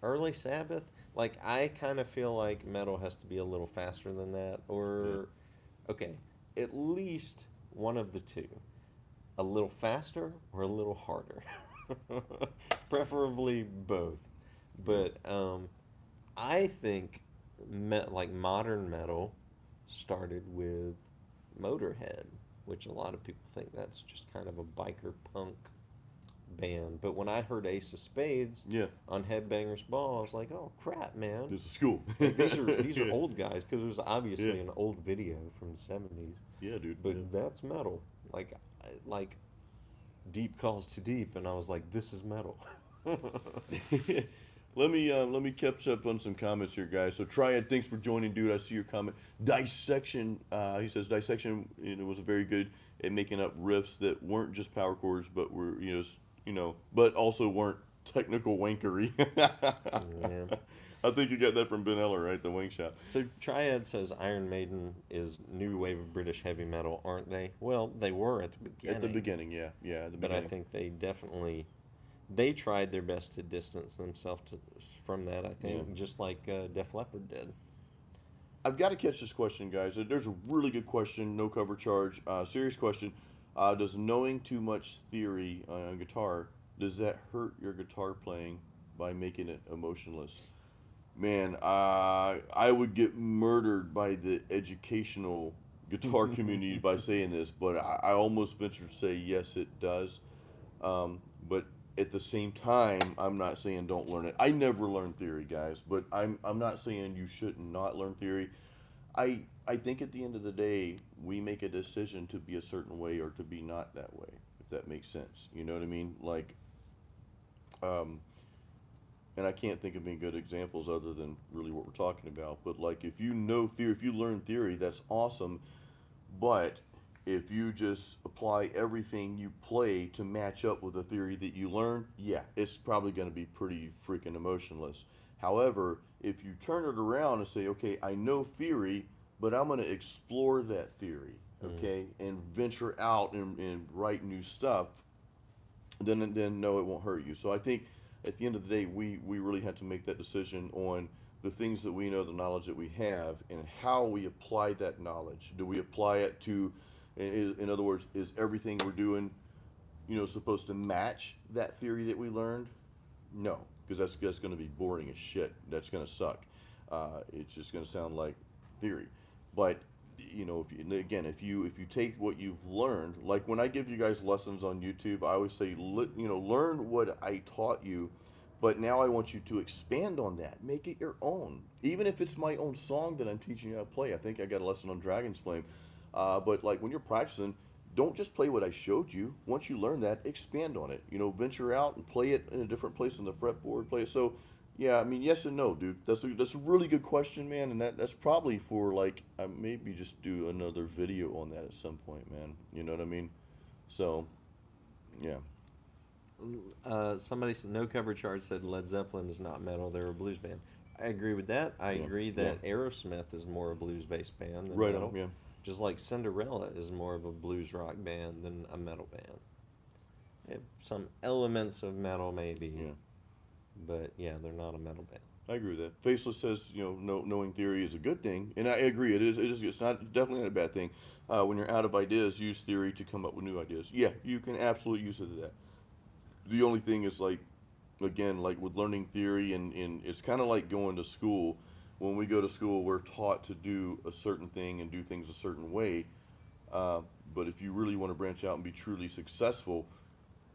early Sabbath, like I kind of feel like metal has to be a little faster than that, Yeah. or okay, at least one of the two, a little faster or a little harder, preferably both. Yeah. But I think like modern metal started with Motorhead, which a lot of people think that's just kind of a biker punk band. But when I heard Ace of Spades Yeah. on Headbangers Ball, I was like, "Oh crap, man! This is cool. Like these are Yeah. old guys because it was Yeah. obviously an old video from the '70s, Yeah, dude. but Yeah. that's metal. Like deep calls to deep, and I was like, this is metal." Let me catch up on some comments here, guys. So Triad, thanks for joining, dude. I see your comment. Dissection, he says dissection. It was very good at making up riffs that weren't just power chords, but were but also weren't technical wankery. Yeah. I think you got that from Ben Eller, right? The wing shot. So Triad says Iron Maiden is new wave of British heavy metal, aren't they? Well, they were at the beginning. At the beginning, yeah, at the But I beginning. think they tried their best to distance themselves from that. I think Yeah. just like Def Leppard did. I've got to catch this question, guys. There's a really good question, no cover charge, serious question. Does knowing too much theory on guitar, does that hurt your guitar playing by making it emotionless? Man, I would get murdered by the educational guitar community by saying this, but I almost venture to say yes, it does. But at the same time, I'm not saying don't learn it. I never learned theory, guys, but I'm not saying you shouldn't not learn theory. I think at the end of the day, we make a decision to be a certain way or to be not that way, if that makes sense. You know what I mean? Like, um, and I can't think of any good examples other than really what we're talking about. But like, if you know theory, if you learn theory, that's awesome. But if you just apply everything you play to match up with the theory that you learn, yeah, it's probably going to be pretty freaking emotionless. However, if you turn it around and say, okay, I know theory, but I'm going to explore that theory, okay, and venture out and write new stuff, then no, it won't hurt you. So I think at the end of the day, we really have to make that decision on the things that we know, the knowledge that we have, and how we apply that knowledge. Do we apply it to, in other words, is everything we're doing, supposed to match that theory that we learned? No, because that's going to be boring as shit. That's going to suck. It's just going to sound like theory. But if you take what you've learned, like when I give you guys lessons on YouTube, I always say, learn what I taught you, But now I want you to expand on that, make it your own. Even if it's my own song that I'm teaching you how to play. I think I got a lesson on Dragon's Flame. But like when you're practicing, don't just play what I showed you. Once you learn that, expand on it. You know, venture out and play it in a different place on the fretboard. Play it. So, yeah, I mean, yes and no, dude. That's a really good question, man. And that's probably for like maybe just do another video on that at some point, man. You know what I mean? So, yeah. Somebody said no cover charge said Led Zeppelin is not metal; they're a blues band. I agree with that. I Yeah, agree yeah. that Aerosmith is more a blues-based band than Right metal. on, yeah. Just like Cinderella is more of a blues rock band than a metal band. They have some elements of metal, maybe, Yeah. but yeah, they're not a metal band. I agree with that. Faceless says, knowing theory is a good thing, and I agree. It is. It is. It's not definitely not a bad thing. When you're out of ideas, use theory to come up with new ideas. Yeah, you can absolutely use it to that. The only thing is like, again, like with learning theory, and it's kind of like going to school. When we go to school, we're taught to do a certain thing and do things a certain way. Uh, but if you really want to branch out and be truly successful,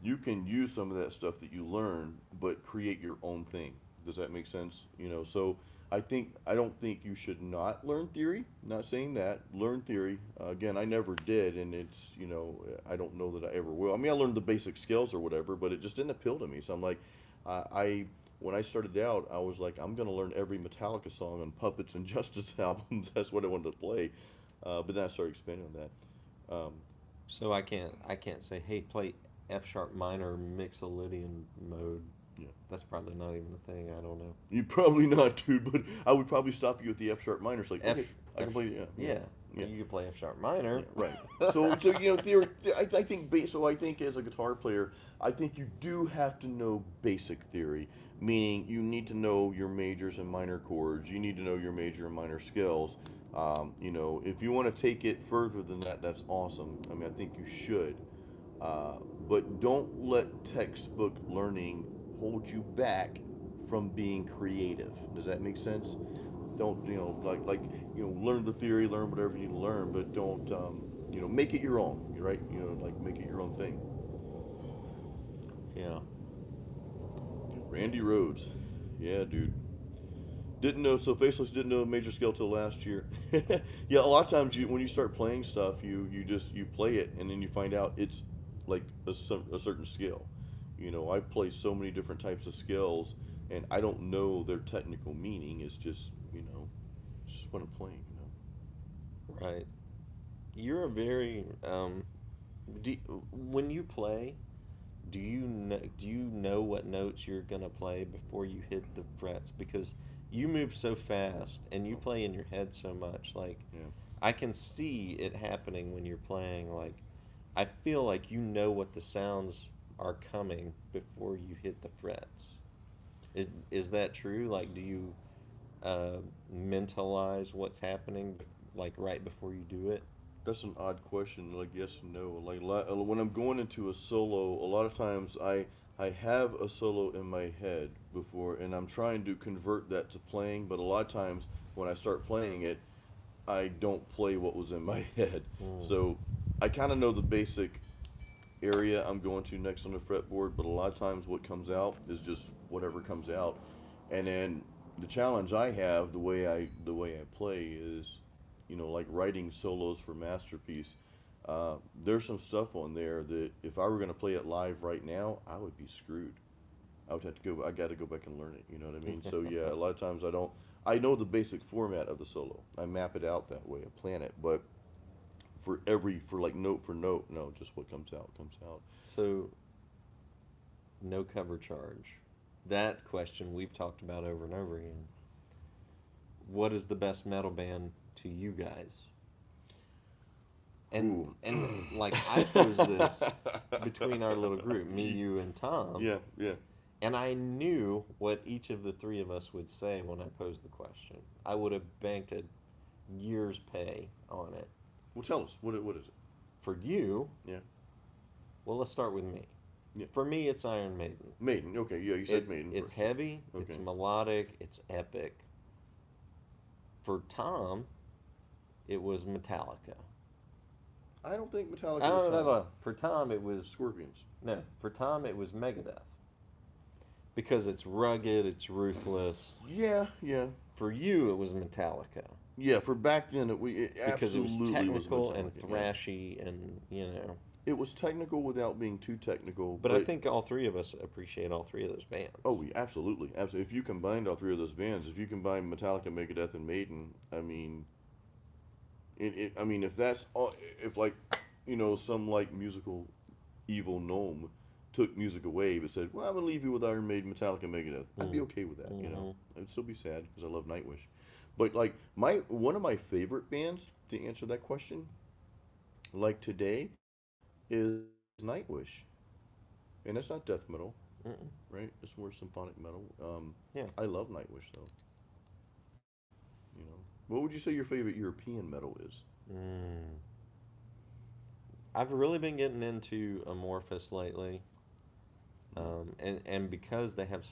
you can use some of that stuff that you learn, but create your own thing. Does that make sense? So I don't think you should not learn theory. Not saying that. Learn theory. Again, I never did, and it's, I don't know that I ever will. I mean, I learned the basic skills or whatever, but it just didn't appeal to me. So I'm like, when I started out, I was like, I'm gonna learn every Metallica song on Puppets and Justice albums. That's what I wanted to play. But then I started expanding on that. So I can't say, hey, play F sharp minor mixolydian mode. Yeah. That's probably not even a thing. I don't know. You probably not, dude, but I would probably stop you at the F sharp minor. It's like, F, okay, I can F, play, yeah. yeah. You could play F sharp minor. Yeah, right. So theory. I think. So I think as a guitar player, I think you do have to know basic theory, meaning you need to know your majors and minor chords. You need to know your major and minor scales. If you want to take it further than that, that's awesome. I mean, I think you should. But don't let textbook learning hold you back from being creative. Does that make sense? Don't learn the theory, learn whatever you need to learn, but don't make it your own. Right? Make it your own thing. Yeah. Randy Rhoads, yeah, dude. Didn't know. So Faceless didn't know major scale till last year. Yeah, a lot of times when you start playing stuff, you play it and then you find out it's like a certain scale. I play so many different types of scales, and I don't know their technical meaning. It's just it's just what I'm playing. Right. You're a very when you play, do you know what notes you're gonna play before you hit the frets? Because you move so fast and you play in your head so much. Like, Yeah. I can see it happening when you're playing. Like, I feel like you know what the sounds are coming before you hit the frets. Is that true? Like, do you mentalize what's happening like right before you do it? That's an odd question. Like yes and no. Like when I'm going into a solo, a lot of times I have a solo in my head before, and I'm trying to convert that to playing. But a lot of times when I start playing it, I don't play what was in my head. So I kind of know the basic area I'm going to next on the fretboard, but a lot of times what comes out is just whatever comes out. And then the challenge I have, the way I play is, like writing solos for Masterpiece. There's some stuff on there that if I were going to play it live right now, I would be screwed. I would have to go. I got to go back and learn it. You know what I mean? So yeah, a lot of times I don't. I know the basic format of the solo. I map it out that way. I plan it, but for like note for note, no, just what comes out comes out. So, no cover charge. That question we've talked about over and over again. What is the best metal band to you guys? And like I posed this between our little group, me, you, and Tom. Yeah, yeah. And I knew what each of the three of us would say when I posed the question. I would have banked a year's pay on it. Well, tell us what is it? For you, Yeah. well, let's start with me. Yeah. For me, it's Iron Maiden. Maiden. Okay. Yeah, you said It's, Maiden. it's First. heavy, Okay. it's melodic, it's epic. For Tom, it was Metallica. I don't think Metallica. No. For Tom, it was Scorpions. no. For Tom, it was Megadeth. because it's rugged, it's ruthless. Yeah, yeah, For you, it was Metallica yeah. For back then, it because it was absolutely was technical and Metallica. Yeah. thrashy, and It was technical without being too technical, But I but think all three of us appreciate all three of those bands. oh, yeah, absolutely, absolutely. If you combined all three of those bands, if you combine Metallica, Megadeth, and Maiden, I mean, I mean, if that's all, if like, some like musical evil gnome took music away but said, "Well, I'm gonna leave you with Iron Maiden, Metallica, Megadeth," I'd be okay with that. Mm-hmm. I'd still be sad because I love Nightwish, but like my one of my favorite bands to answer that question, like today, is Nightwish, and that's not death metal, Mm-mm. right? It's more symphonic metal. Yeah. I love Nightwish though. What would you say your favorite European metal is? Mm. I've really been getting into Amorphous lately, Mm. and because they have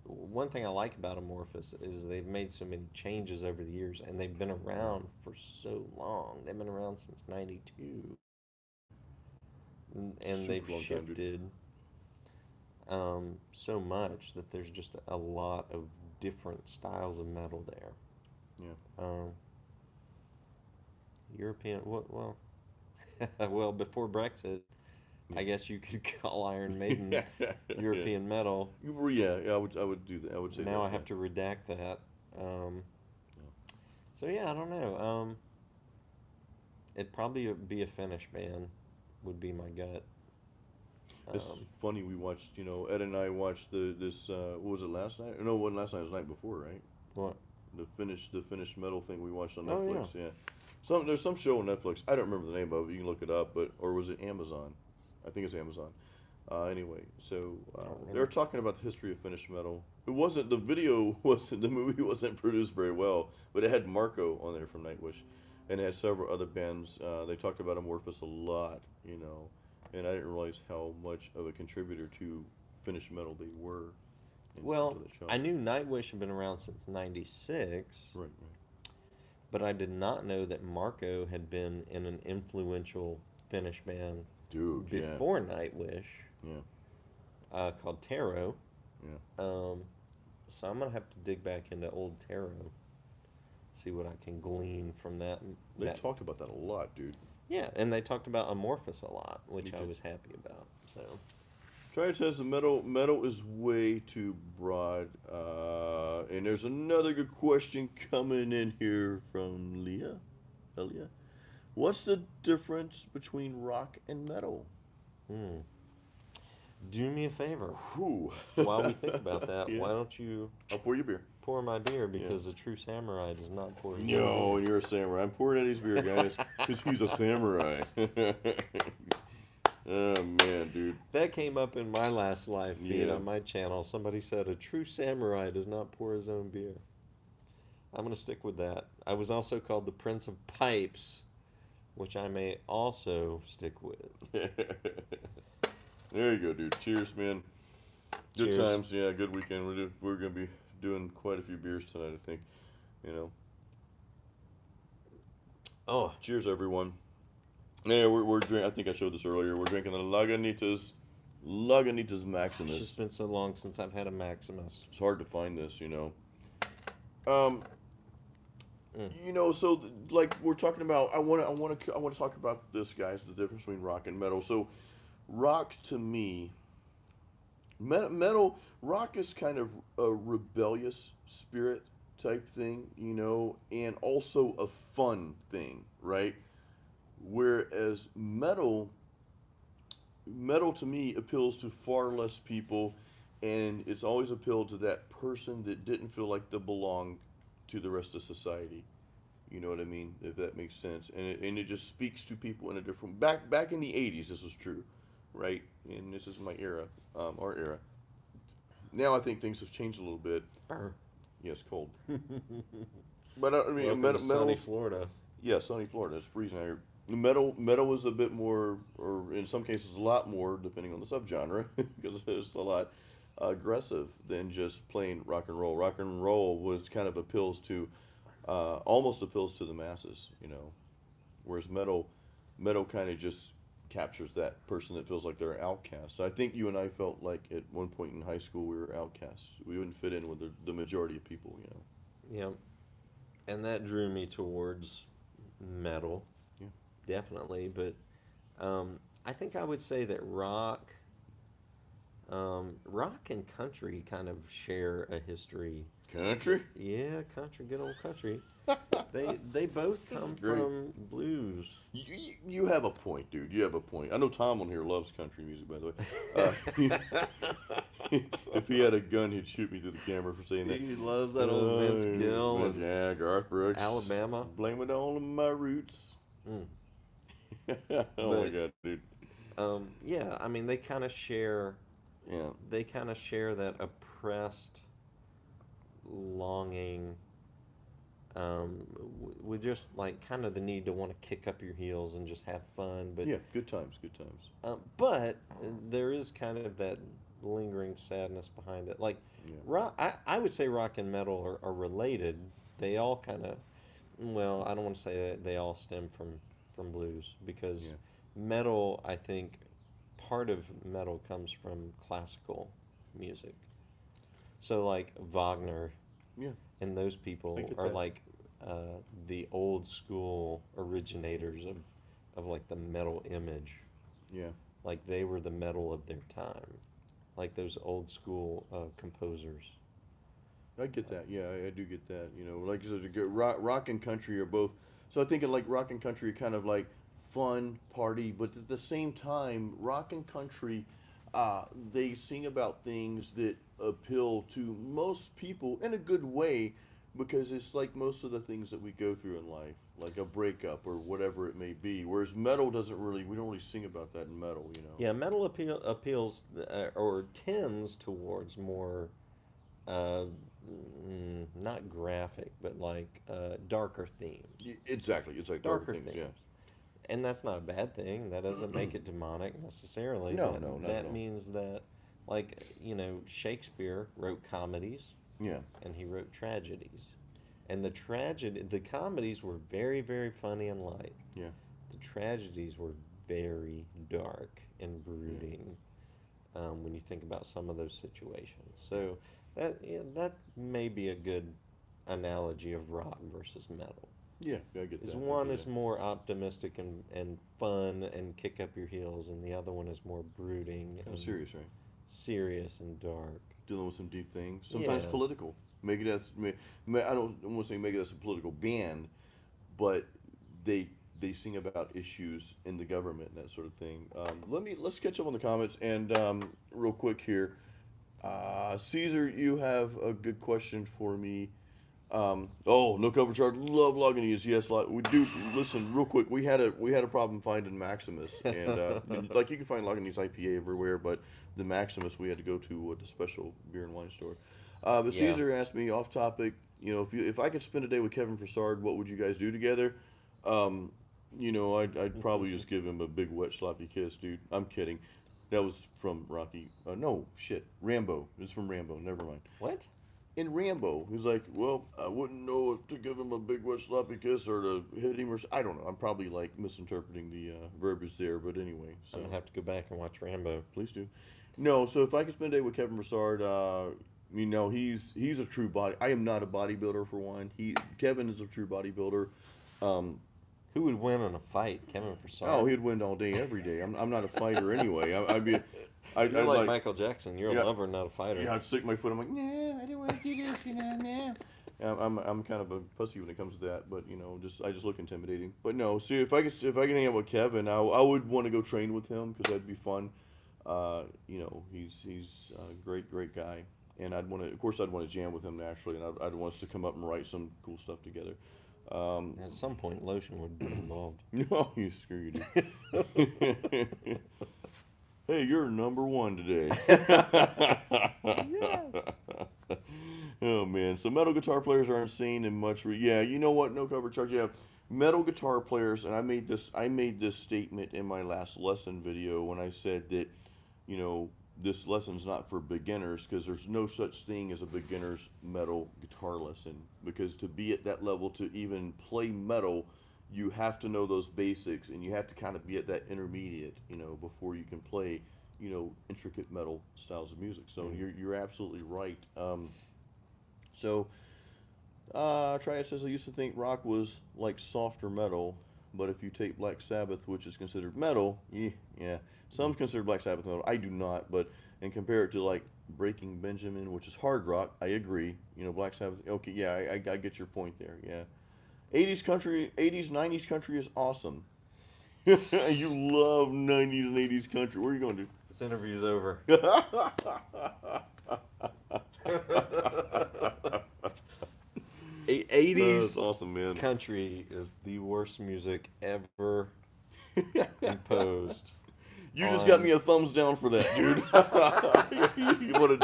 one thing I like about Amorphous is they've made so many changes over the years, and they've been around for so long. They've been around since '92, and they've Super long time, dude. shifted so much that there's just a lot of different styles of metal there. Yeah. Um, European, what? Well, well, before Brexit, I guess you could call Iron Maiden Yeah. Yeah. European metal. Yeah, I would do that. I would say Now that. I Yeah. have to redact that. Um, Yeah. so yeah, I don't know. It'd probably be a Finnish band, would be my gut. It's Um, funny. We watched. Ed and I watched this. What was it last night? No, it wasn't last night. It was the night before, right? what? The Finnish metal thing we watched on Oh yeah. Netflix. Yeah. There's some show on Netflix. I don't remember the name of it. You can look it up. Or was it Amazon? I think it's Amazon. Anyway, so I don't they were remember. talking about the history of Finnish metal. It wasn't the video wasn't the movie wasn't produced very well, but it had Marco on there from Nightwish, and it had several other bands. They talked about Amorphous a lot, and I didn't realize how much of a contributor to Finnish metal they were into Well, the show. I knew Nightwish had been around since '96, Right, but I did not know that Marco had been in an influential Finnish band dude. Yeah, before Nightwish, yeah, called Tarot. yeah. Um, so I'm gonna have to dig back into old Tarot, see what I can glean from that. They That talked about that a lot, dude. Yeah, and they talked about Amorphous a lot, Me which I too. was happy about. So Triad says the metal is way too broad. And there's another good question coming in here from Leah. Elia. What's the difference between rock and metal? hmm. Do me a favor. Whew. While we think about that, Yeah. why don't you I'll pour you beer. pour my beer Yeah. because a true samurai does not pour his No, own beer. you're a samurai. I'm pouring Eddie's beer, guys, because he's a samurai. Oh man, dude. That came up in my last live feed Yeah. on my channel. Somebody said a true samurai does not pour his own beer. I'm going to stick with that. I was also called the Prince of Pipes, which I may also stick with. There you go, dude. Cheers, man. Good Cheers. times. Yeah, good weekend. We're gonna be doing quite a few beers tonight, I think. Oh, Cheers, everyone. Yeah, we're drinking. I think I showed this earlier. We're drinking the Lagunitas it's Maximus. just been so long since I've had a Maximus. It's hard to find this. Um, Mm. so like we're talking about. I want to talk about this, guys. The difference between rock and metal. So, rock to me. Metal rock is kind of a rebellious spirit type thing, and also a fun thing, right? Whereas metal to me appeals to far less people, and it's always appealed to that person that didn't feel like they belonged to the rest of society. You know what I mean? If that makes sense, and it just speaks to people in a different back in the '80s. This was true, right? And this is my era, our era. Now I think things have changed a little bit. Brr. Yes, cold. But I mean, Welcome to sunny metal's Florida. yeah, sunny Florida. It's freezing out here. Metal is a bit more, or in some cases a lot more, depending on the subgenre, because it's a lot aggressive than just plain rock and roll. Rock and roll was kind of almost appeals to the masses, whereas metal kind of just captures that person that feels like they're an outcast. I think you and I felt like at one point in high school we were outcasts. We wouldn't fit in with the majority of people, you know. Yeah, and that drew me towards metal, Yeah. definitely. But I think I would say that rock and country kind of share a history. Country? Yeah, country, good old country. They both This is come great. from blues. You have a point, dude. You have a point. I know Tom on here loves country music, by the way. If he had a gun, he'd shoot me through the camera for saying that. He loves that old Vince Gill and Yeah, Garth Brooks. Alabama. Blame it on my roots. Mm. Oh my But god, dude. yeah, I mean Yeah. they kind of share that oppressed longing with just like kind of the need to want to kick up your heels and just have fun. Yeah, good times, good times. But there is kind of that lingering sadness behind it. Like Yeah. I would say rock and metal are related. They all kind of, well, I don't want to say that they all stem from blues because Yeah. metal, I think, part of metal comes from classical music. So like Wagner Yeah. and those I people get are that. like the old school originators of like the metal image. Yeah. Like they were the metal of their time, like those old school composers. I get that. Yeah, I do get that. You know, like you said, rock and country are both. So I think of like rock and country are kind of like fun party, but at the same time, rock and country, they sing about things that appeal to most people in a good way, because it's like most of the things that we go through in life, like a breakup or whatever it may be. Whereas metal doesn't really, we don't really sing about that in metal. You know. Yeah, metal appeals or tends towards more uh, not graphic, but like darker themes. Exactly. It's like darker Darker things. Yeah. themes. And that's not a bad thing. That doesn't make it demonic necessarily. No, That no, not at that all. means that, like, Shakespeare wrote comedies Yeah. and he wrote tragedies. And the comedies were very, very funny and light. Yeah. The tragedies were very dark and brooding when you think about some of those situations. So that may be a good analogy of rock versus metal. Yeah. I get that. Is I one get is it. more optimistic and fun and kick up your heels, and the other one is more brooding Kind and of serious, right? serious and dark. Dealing with some deep things. Sometimes Yeah. political. Make it as I don't want to say make it as a political band, but they sing about issues in the government and that sort of thing. Let's catch up on the comments and real quick here. Caesar, you have a good question for me. Oh, no cover charge. Love Lagunitas. Yes, we do. Listen, real quick. We had a problem finding Maximus, and like you can find Lagunitas IPA everywhere, but the Maximus we had to go to the special beer and wine store. But Yeah. Caesar asked me off topic. You know, if I could spend a day with Kevin Fassard, what would you guys do together? Um, I'd probably just give him a big wet sloppy kiss, dude. I'm kidding. That was from Rocky. No, shit. Rambo. It's from Rambo. Never mind. What? In Rambo, he's like, well, I wouldn't know if to give him a big wet sloppy kiss or to hit him or I don't know. I'm probably like misinterpreting the verbiage there, but anyway. So I'm gonna have to go back and watch Rambo. please do. No, so if I could spend a day with Kevin Broussard, he's a true body. I am not a bodybuilder for one. Kevin is a true bodybuilder. Um, Who would win in a fight, Kevin Fassard? oh, he'd win all day, every day. I'm not a fighter anyway. I'd be, I'd You're like like, Michael Jackson. You're Yeah. a lover, not a fighter. yeah, I'd stick my foot. I'm like, no, I don't want to do this, no. I'm kind of a pussy when it comes to that, but I just look intimidating. But no, see, if I can hang out with Kevin, I would want to go train with him because that'd be fun. He's a great guy, and I'd want to jam with him naturally, and I'd want us to come up and write some cool stuff together. At some point, lotion would be involved. No, you screw you, dude. Hey, you're number one today. Yes. Oh man, so metal guitar players aren't seen in much. Yeah, you know what? No cover charge. Yeah, metal guitar players, and I made this statement in my last lesson video when I said that, this lesson's not for beginners because there's no such thing as a beginner's metal guitar lesson, because to be at that level to even play metal, you have to know those basics, and you have to kind of be at that intermediate, before you can play, intricate metal styles of music. So you're absolutely right. So Triad says, I used to think rock was like softer metal, but if you take Black Sabbath, which is considered metal, yeah, some consider Black Sabbath metal. I do not, and compare it to like Breaking Benjamin, which is hard rock. I agree. Black Sabbath. Okay, yeah, I get your point there. Yeah, 90s country is awesome. You love 90s and 80s country. Where are you going to? This interview's over. 80s That's awesome, man. country is the worst music ever imposed. You just got me a thumbs down for that, dude.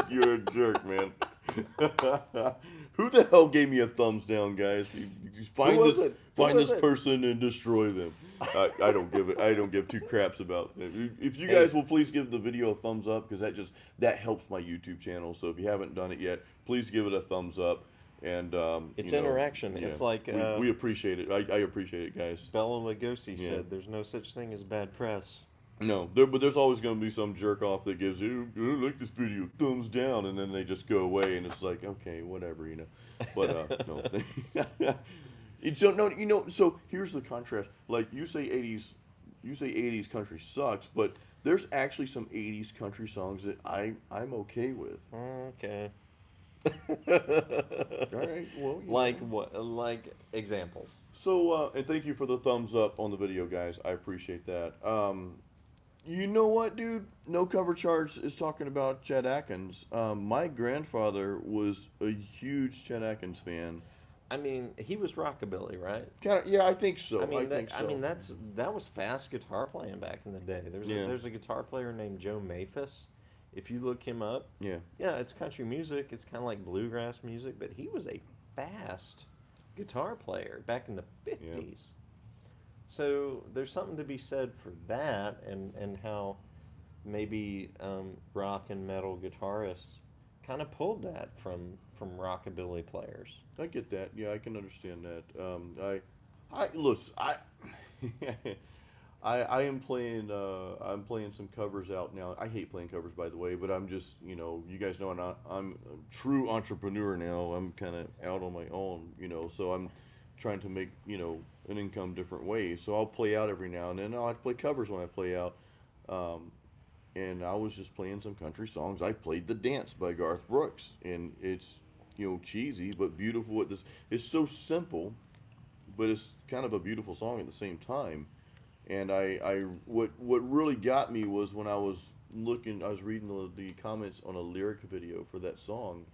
You're a jerk, man. Who the hell gave me a thumbs down, guys? Find this person and destroy them. I don't give 2 craps about it. If you guys will please give the video a thumbs up, because that helps my YouTube channel. So if you haven't done it yet, please give it a thumbs up. And it's interaction. Yeah, it's like we appreciate it. I appreciate it, guys. Bela Lugosi said, "There's no such thing as bad press." No, but there's always going to be some jerk off that gives you, I like this video, thumbs down, and then they just go away, and it's like, okay, whatever, But no. So here's the contrast. Like you say 80s country sucks, but there's actually some 80s country songs that I'm okay with. Okay. All right. Well, like what? Like examples. So and thank you for the thumbs up on the video, guys. I appreciate that. You know what, dude? No Cover Charge is talking about Chet Atkins. My grandfather was a huge Chet Atkins fan. I mean, he was rockabilly, right? Kind of, yeah, I think so. I mean, that was fast guitar playing back in the day. There's a guitar player named Joe Maphis. If you look him up, yeah, it's country music. It's kind of like bluegrass music, but he was a fast guitar player back in the 50s. Yeah. So there's something to be said for that, and how maybe rock and metal guitarists kind of pulled that from rockabilly players. I get that. Yeah, I can understand that. I am playing. I'm playing some covers out now. I hate playing covers, by the way, but I'm just, you guys know I'm a true entrepreneur now. I'm kind of out on my own, so I'm trying to make, an income different ways. So I'll play out every now and then. I'll play covers when I play out. And I was just playing some country songs. I played "The Dance" by Garth Brooks, and it's, cheesy but beautiful. It's so simple, but it's kind of a beautiful song at the same time. And what really got me was when I was reading the comments on a lyric video for that song,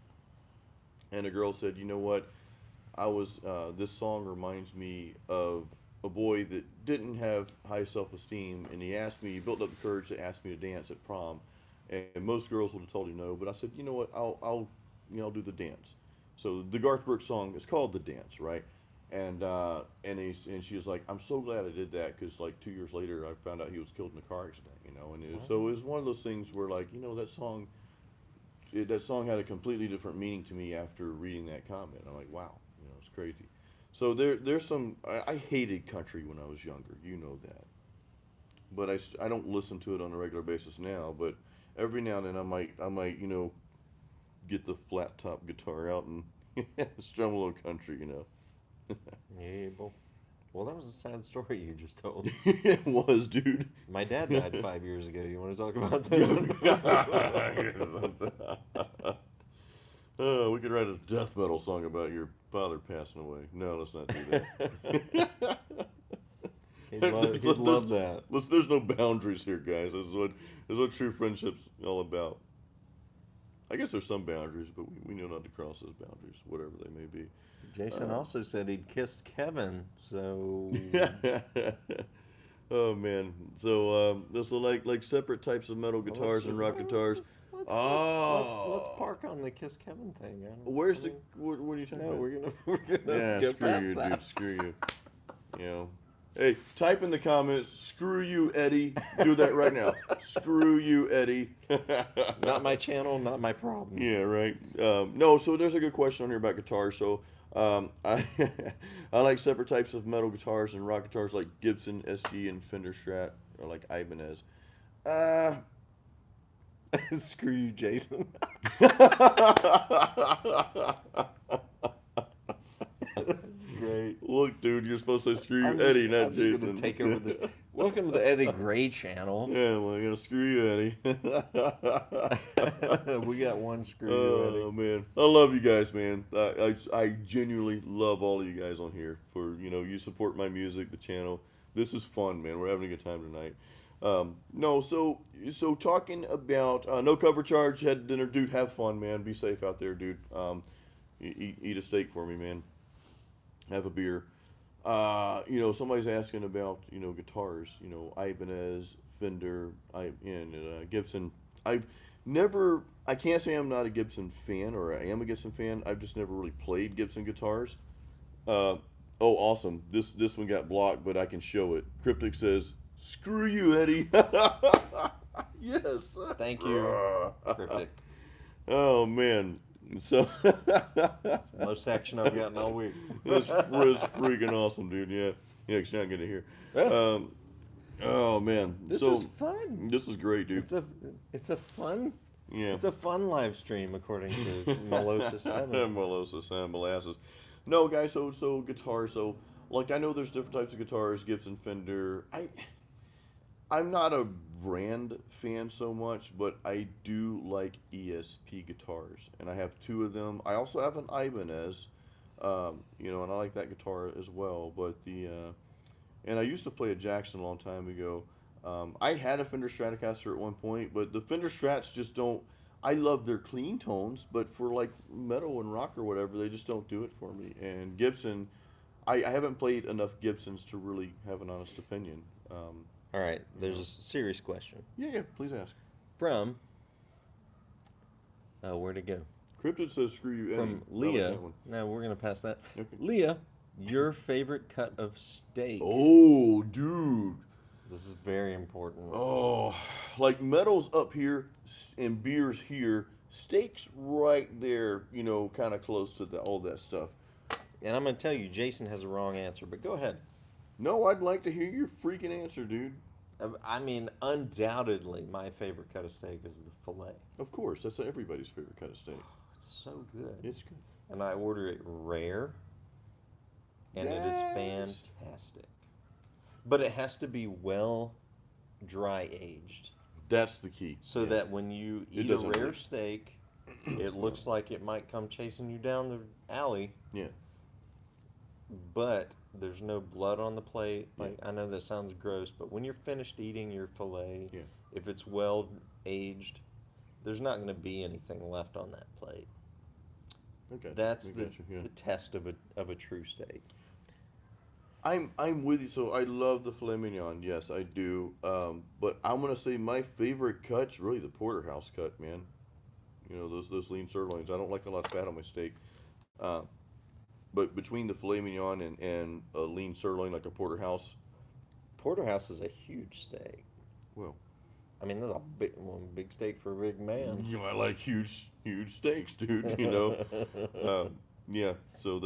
and a girl said, "You know what? This song reminds me of a boy that didn't have high self-esteem, and he built up the courage to ask me to dance at prom, and most girls would have told him no, but I said, you know what? I'll do the dance." So the Garth Brooks song is called "The Dance," right? And she was like, "I'm so glad I did that, because like 2 years later I found out he was killed in a car accident, So it was one of those things where, like, that song had a completely different meaning to me after reading that comment. I'm like, wow, it's crazy. So there's some. I hated country when I was younger, that, but I don't listen to it on a regular basis now. But every now and then I might get the flat top guitar out and strum a little country, Yeah, well, that was a sad story you just told. It was, dude. My dad died 5 years ago. You want to talk about that? We could write a death metal song about your father passing away. No, let's not do that. He'd love that. There's no boundaries here, guys. This is what true friendship's all about. I guess there's some boundaries, but we know not to cross those boundaries, whatever they may be. Jason also said he'd kissed Kevin, so... Oh, man. So like separate types of metal guitars and rock guitars. Let's park on the Kiss Kevin thing. What are you talking about? We're gonna get screw you, dude. Screw you. Hey, type in the comments, "Screw you, Eddie." Do that right now. Screw you, Eddie. Not my channel, not my problem. Yeah, right. No, so there's a good question on here about guitars. So I I like separate types of metal guitars and rock guitars like Gibson, SG, and Fender Strat, or like Ibanez. Uh, Screw you, Jason. That's great. Look, dude, you're supposed to say screw you, I'm just, Eddie, not I'm just Jason. gonna take over the. Welcome to the Eddie Gray channel. Yeah, well, I'm gonna screw you, Eddie. We got one screw you, Oh man, I love you guys, man. I genuinely love all of you guys on here for you support my music, the channel. This is fun, man. We're having a good time tonight. No, so talking about no cover charge, head dinner, dude. Have fun, man. Be safe out there, dude. Eat a steak for me, man. Have a beer. Somebody's asking about guitars. Ibanez, Fender, and Gibson. I can't say I'm not a Gibson fan, or I am a Gibson fan. I've just never really played Gibson guitars. Oh, awesome! This one got blocked, but I can show it. Cryptic says, "Screw you, Eddie." Yes. Thank you, Cryptic. Oh man. So Most action I've gotten all week. That's freaking awesome, dude. Yeah, because you're not gonna hear. Yeah. Oh man, This so is fun. this is great, dude. It's a fun. Yeah, It's a fun live stream, according to Melosis 7. Melosis and molasses. No, guys. So guitar. So like I know there's different types of guitars. Gibson, Fender. I'm not a brand fan so much, but I do like ESP guitars, and I have two of them. I also have an Ibanez, and I like that guitar as well. But and I used to play a Jackson a long time ago. I had a Fender Stratocaster at one point, but the Fender Strats just don't. I love their clean tones, but for like metal and rock or whatever, they just don't do it for me. And Gibson, I haven't played enough Gibsons to really have an honest opinion. All right, there's a serious question Yeah, please ask. from. Where'd it go? Cryptid says, "Screw you, Eddie." From I like Leah. that one. No, we're gonna pass that. Okay. Leah, your favorite cut of steak? Oh, dude. This is very important. Oh, like metal's up here and beer's here. Steak's right there, kind of close to all that stuff. And I'm gonna tell you, Jason has a wrong answer, but go ahead. No, I'd like to hear your freaking answer, dude. I mean, undoubtedly, my favorite cut of steak is the fillet. Of course, that's everybody's favorite kind of steak. It's so good. It's good. And I order it rare, and it is Yes. fantastic. But it has to be well dry aged, That's the key. so Yeah. that when you It eat a doesn't rare leak. steak, it looks like it might come chasing you down the alley, Yeah. but there's no blood on the plate. Yeah. Like, I know that sounds gross, but when you're finished eating your fillet, Yeah. if it's well aged, there's not going to be anything left on that plate. Okay. That's I the, gotcha, yeah. the test of a true steak. I'm with you. So I love the filet mignon. Yes, I do. But I'm gonna say my favorite cut's really the porterhouse cut, man. Those lean sirloins. I don't like a lot of fat on my steak. But between the filet mignon and a lean sirloin like a porterhouse, Porterhouse is a huge steak. well, I mean, that's a big steak for a big man. I like huge steaks, dude. Yeah. So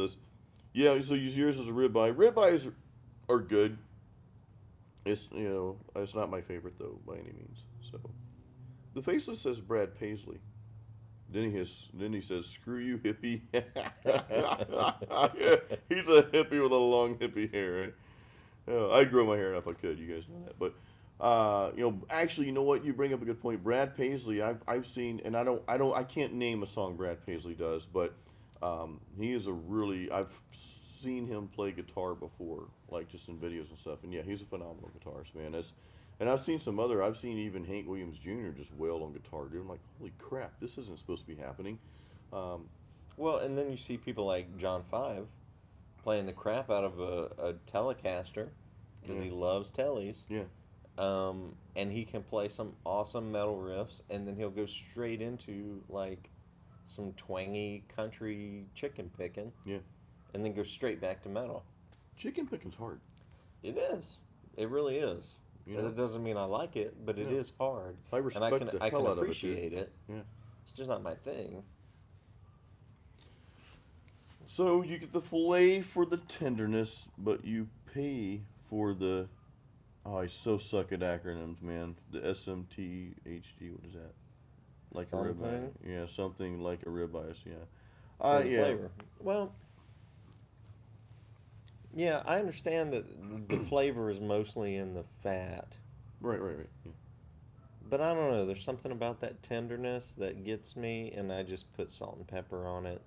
so yours is a ribeye. Ribeyes are good. It's it's not my favorite though by any means. So the faceless says Brad Paisley. Then he says, "Screw you, hippie." Yeah, he's a hippie with a long hippie hair. Right? I'd grow my hair if I could. You guys know that. But actually, you know what? You bring up a good point. Brad Paisley, I've seen, and I can't name a song Brad Paisley does, but he is I've seen him play guitar before, like just in videos and stuff. And yeah, he's a phenomenal guitarist, man. And I've seen even Hank Williams Jr. just wail on guitar, dude. I'm like, holy crap, this isn't supposed to be happening. Well, and then you see people like John Five playing the crap out of a Telecaster because he loves tellies. Yeah. And he can play some awesome metal riffs, and then he'll go straight into like some twangy country chicken picking. Yeah. And then go straight back to metal. Chicken picking's hard. It is. It really is. Yeah. That doesn't mean I like it, but it No. is hard. I respect and the I hell can out of it, dude. appreciate it. Yeah. It's just not my thing. So you get the filet for the tenderness, but you pay for the. Oh, I so suck at acronyms, man. The SMTHG, what is that? Like a ribeye. Something Yeah, something like a ribeye. Yeah. for the Yeah. flavor. Well, yeah, I understand that the flavor is mostly in the fat, Right. Yeah. but I don't know. There's something about that tenderness that gets me, and I just put salt and pepper on it.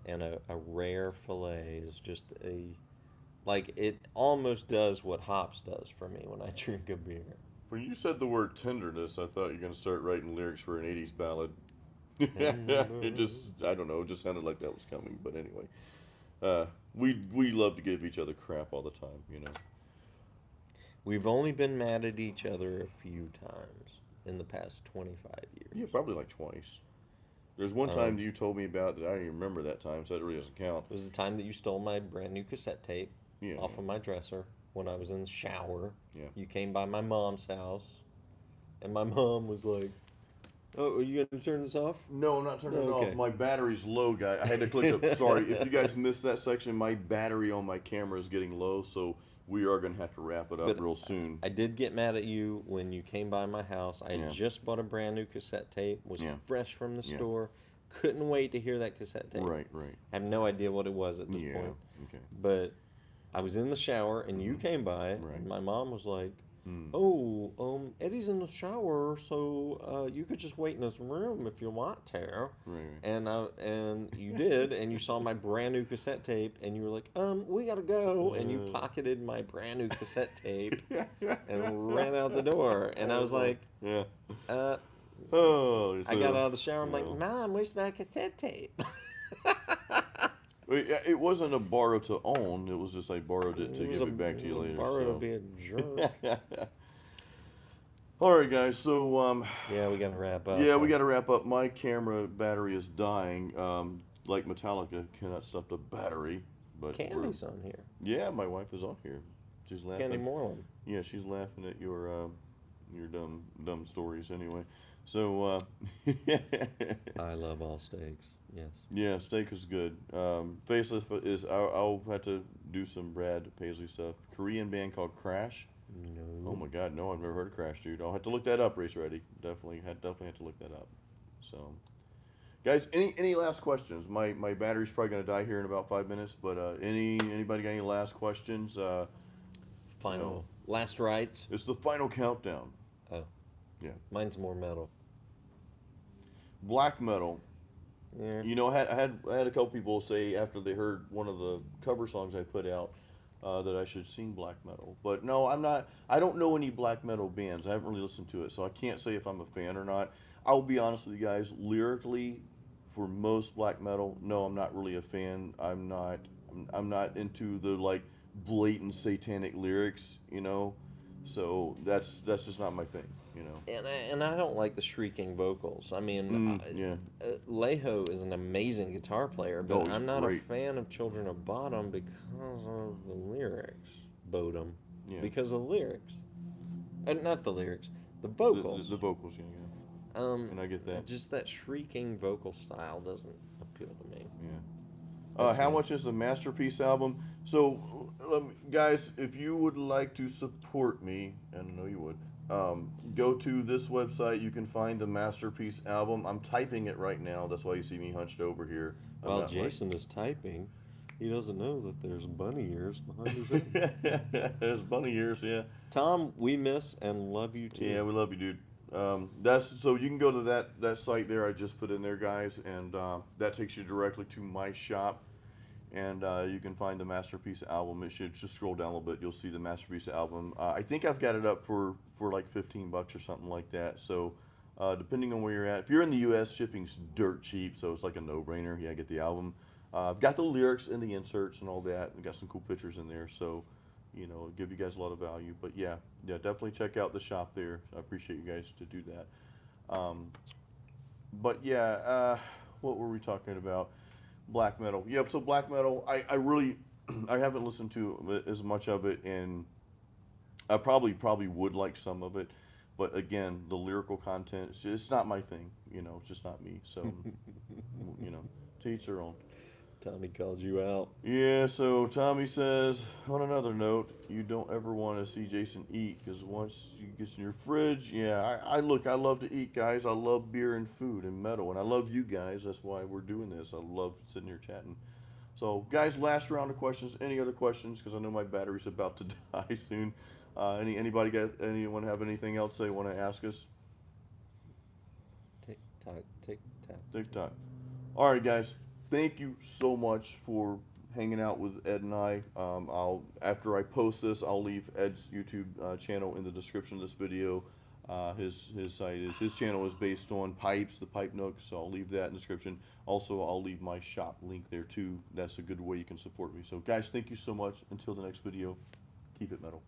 And a rare fillet is just a like it almost does what hops does for me when I drink a beer. When you said the word tenderness, I thought you were going to start writing lyrics for an 80s ballad. It Tender. just, I don't know, it just sounded like that was coming. But anyway, we love to give each other crap all the time, you know. We've only been mad at each other a few times in the past 25 Yeah, years. probably like twice. There's one time Um, that you told me about that I don't even remember that time, so that really doesn't count. it was the time that you stole my brand new cassette tape Yeah, off of my dresser when I was in the shower. yeah. You came by my mom's house, and my mom was like, "Oh, are you gonna turn this off?" No, I'm not turning it off. Okay. My battery's low, guy. I had to click up. Sorry, if you guys missed that section, my battery on my camera is getting low, so we are going to have to wrap it up But real soon. I did get mad at you when you came by my house. I had Yeah. just bought a brand new cassette tape, was Yeah. fresh from the Yeah. store, couldn't wait to hear that cassette tape. Right. I have no idea what it was at this Yeah. point, Okay. but I was in the shower and you came by, Right. and my mom was like, Mm. "Oh, Eddie's in the shower, so you could just wait in this room if you want to." Right. And you did, and you saw my brand new cassette tape, and you were like, we gotta go, and you pocketed my brand new cassette tape and ran out the door, and I was like, Yeah. uh, Oh, I got out of the shower, I'm like, yeah. Mom, where's my cassette tape? It wasn't a borrow to own. It was just I borrowed it to It was give it back to you later. borrow to So. be a jerk. All right, guys. So Yeah, we gotta wrap up. yeah, we got to wrap up. My camera battery is dying. Like Metallica cannot stop the battery. But Candy's on here. yeah, my wife is on here. She's laughing. Candy Moreland. Yeah, she's laughing at your dumb stories anyway. So I love all steaks. Yes. yeah, steak is good. Faceless is I'll have to do some Brad Paisley stuff. Korean band called Crash. No. Oh my God, no, I've never heard of Crash, dude. I'll have to look that up. Race Ready, definitely have to look that up. So, guys, any last questions? My battery's probably gonna die here in about 5 minutes, but anybody got any last questions? Final. No. Last rites. It's the final countdown. Oh. Yeah. Mine's more metal. Black metal. Yeah. You know, I had a couple people say after they heard one of the cover songs I put out that I should sing black metal. But no, I'm not. I don't know any black metal bands. I haven't really listened to it, so I can't say if I'm a fan or not. I'll be honest with you guys. Lyrically, for most black metal, no, I'm not really a fan. I'm not into the like blatant satanic lyrics. You know, so that's just not my thing. You know. And I don't like the shrieking vocals. I mean, Yeah. Leho is an amazing guitar player, Oh, but he's I'm not great. a fan of Children of Bodom because of the lyrics. Bodom. Yeah. Because of the lyrics. Not the lyrics, the vocals. The vocals, yeah. And I get that. Just that shrieking vocal style doesn't appeal to me. Yeah. How much is the Masterpiece album? So, guys, if you would like to support me, and I know you would, go to this website. You can find the Masterpiece album. I'm typing it right now. That's why you see me hunched over here. I'm While not, Jason is typing, he doesn't know that there's bunny ears behind his head. There's bunny ears, yeah. Tom, we miss and love you too. Yeah, we love you, dude. That's so you can go to that site there I just put in there, guys, and that takes you directly to my shop, and you can find the Masterpiece album. It should just scroll down a little bit. You'll see the Masterpiece album. I think I've got it up for like $15 or something like that. So depending on where you're at, if you're in the U.S., shipping's dirt cheap, so it's like a no-brainer. Yeah, get the album. I've got the lyrics and the inserts and all that. I've got some cool pictures in there, so you know, give you guys a lot of value. But yeah, definitely check out the shop there. I appreciate you guys to do that. But yeah, what were we talking about? Black metal. Yep. So black metal, I really, I haven't listened to as much of it, and I probably would like some of it, but again, the lyrical content, it's not my thing. You know, it's just not me. So, you know, to each their own. Tommy calls you out. Yeah, so Tommy says, on another note, you don't ever want to see Jason eat because once he gets in your fridge, yeah, I look, I love to eat, guys. I love beer and food and metal, and I love you guys. That's why we're doing this. I love sitting here chatting. So, guys, last round of questions. Any other questions? Because I know my battery's about to die soon. Anyone have anything else they want to ask us? Tick tock, tick tock. Tick tock. All right, guys. Thank you so much for hanging out with Ed and I. After I post this, I'll leave Ed's YouTube channel in the description of this video. His channel is based on pipes, the Pipe Nook, so I'll leave that in the description. Also, I'll leave my shop link there too. That's a good way you can support me. So, guys, thank you so much. Until the next video, keep it metal.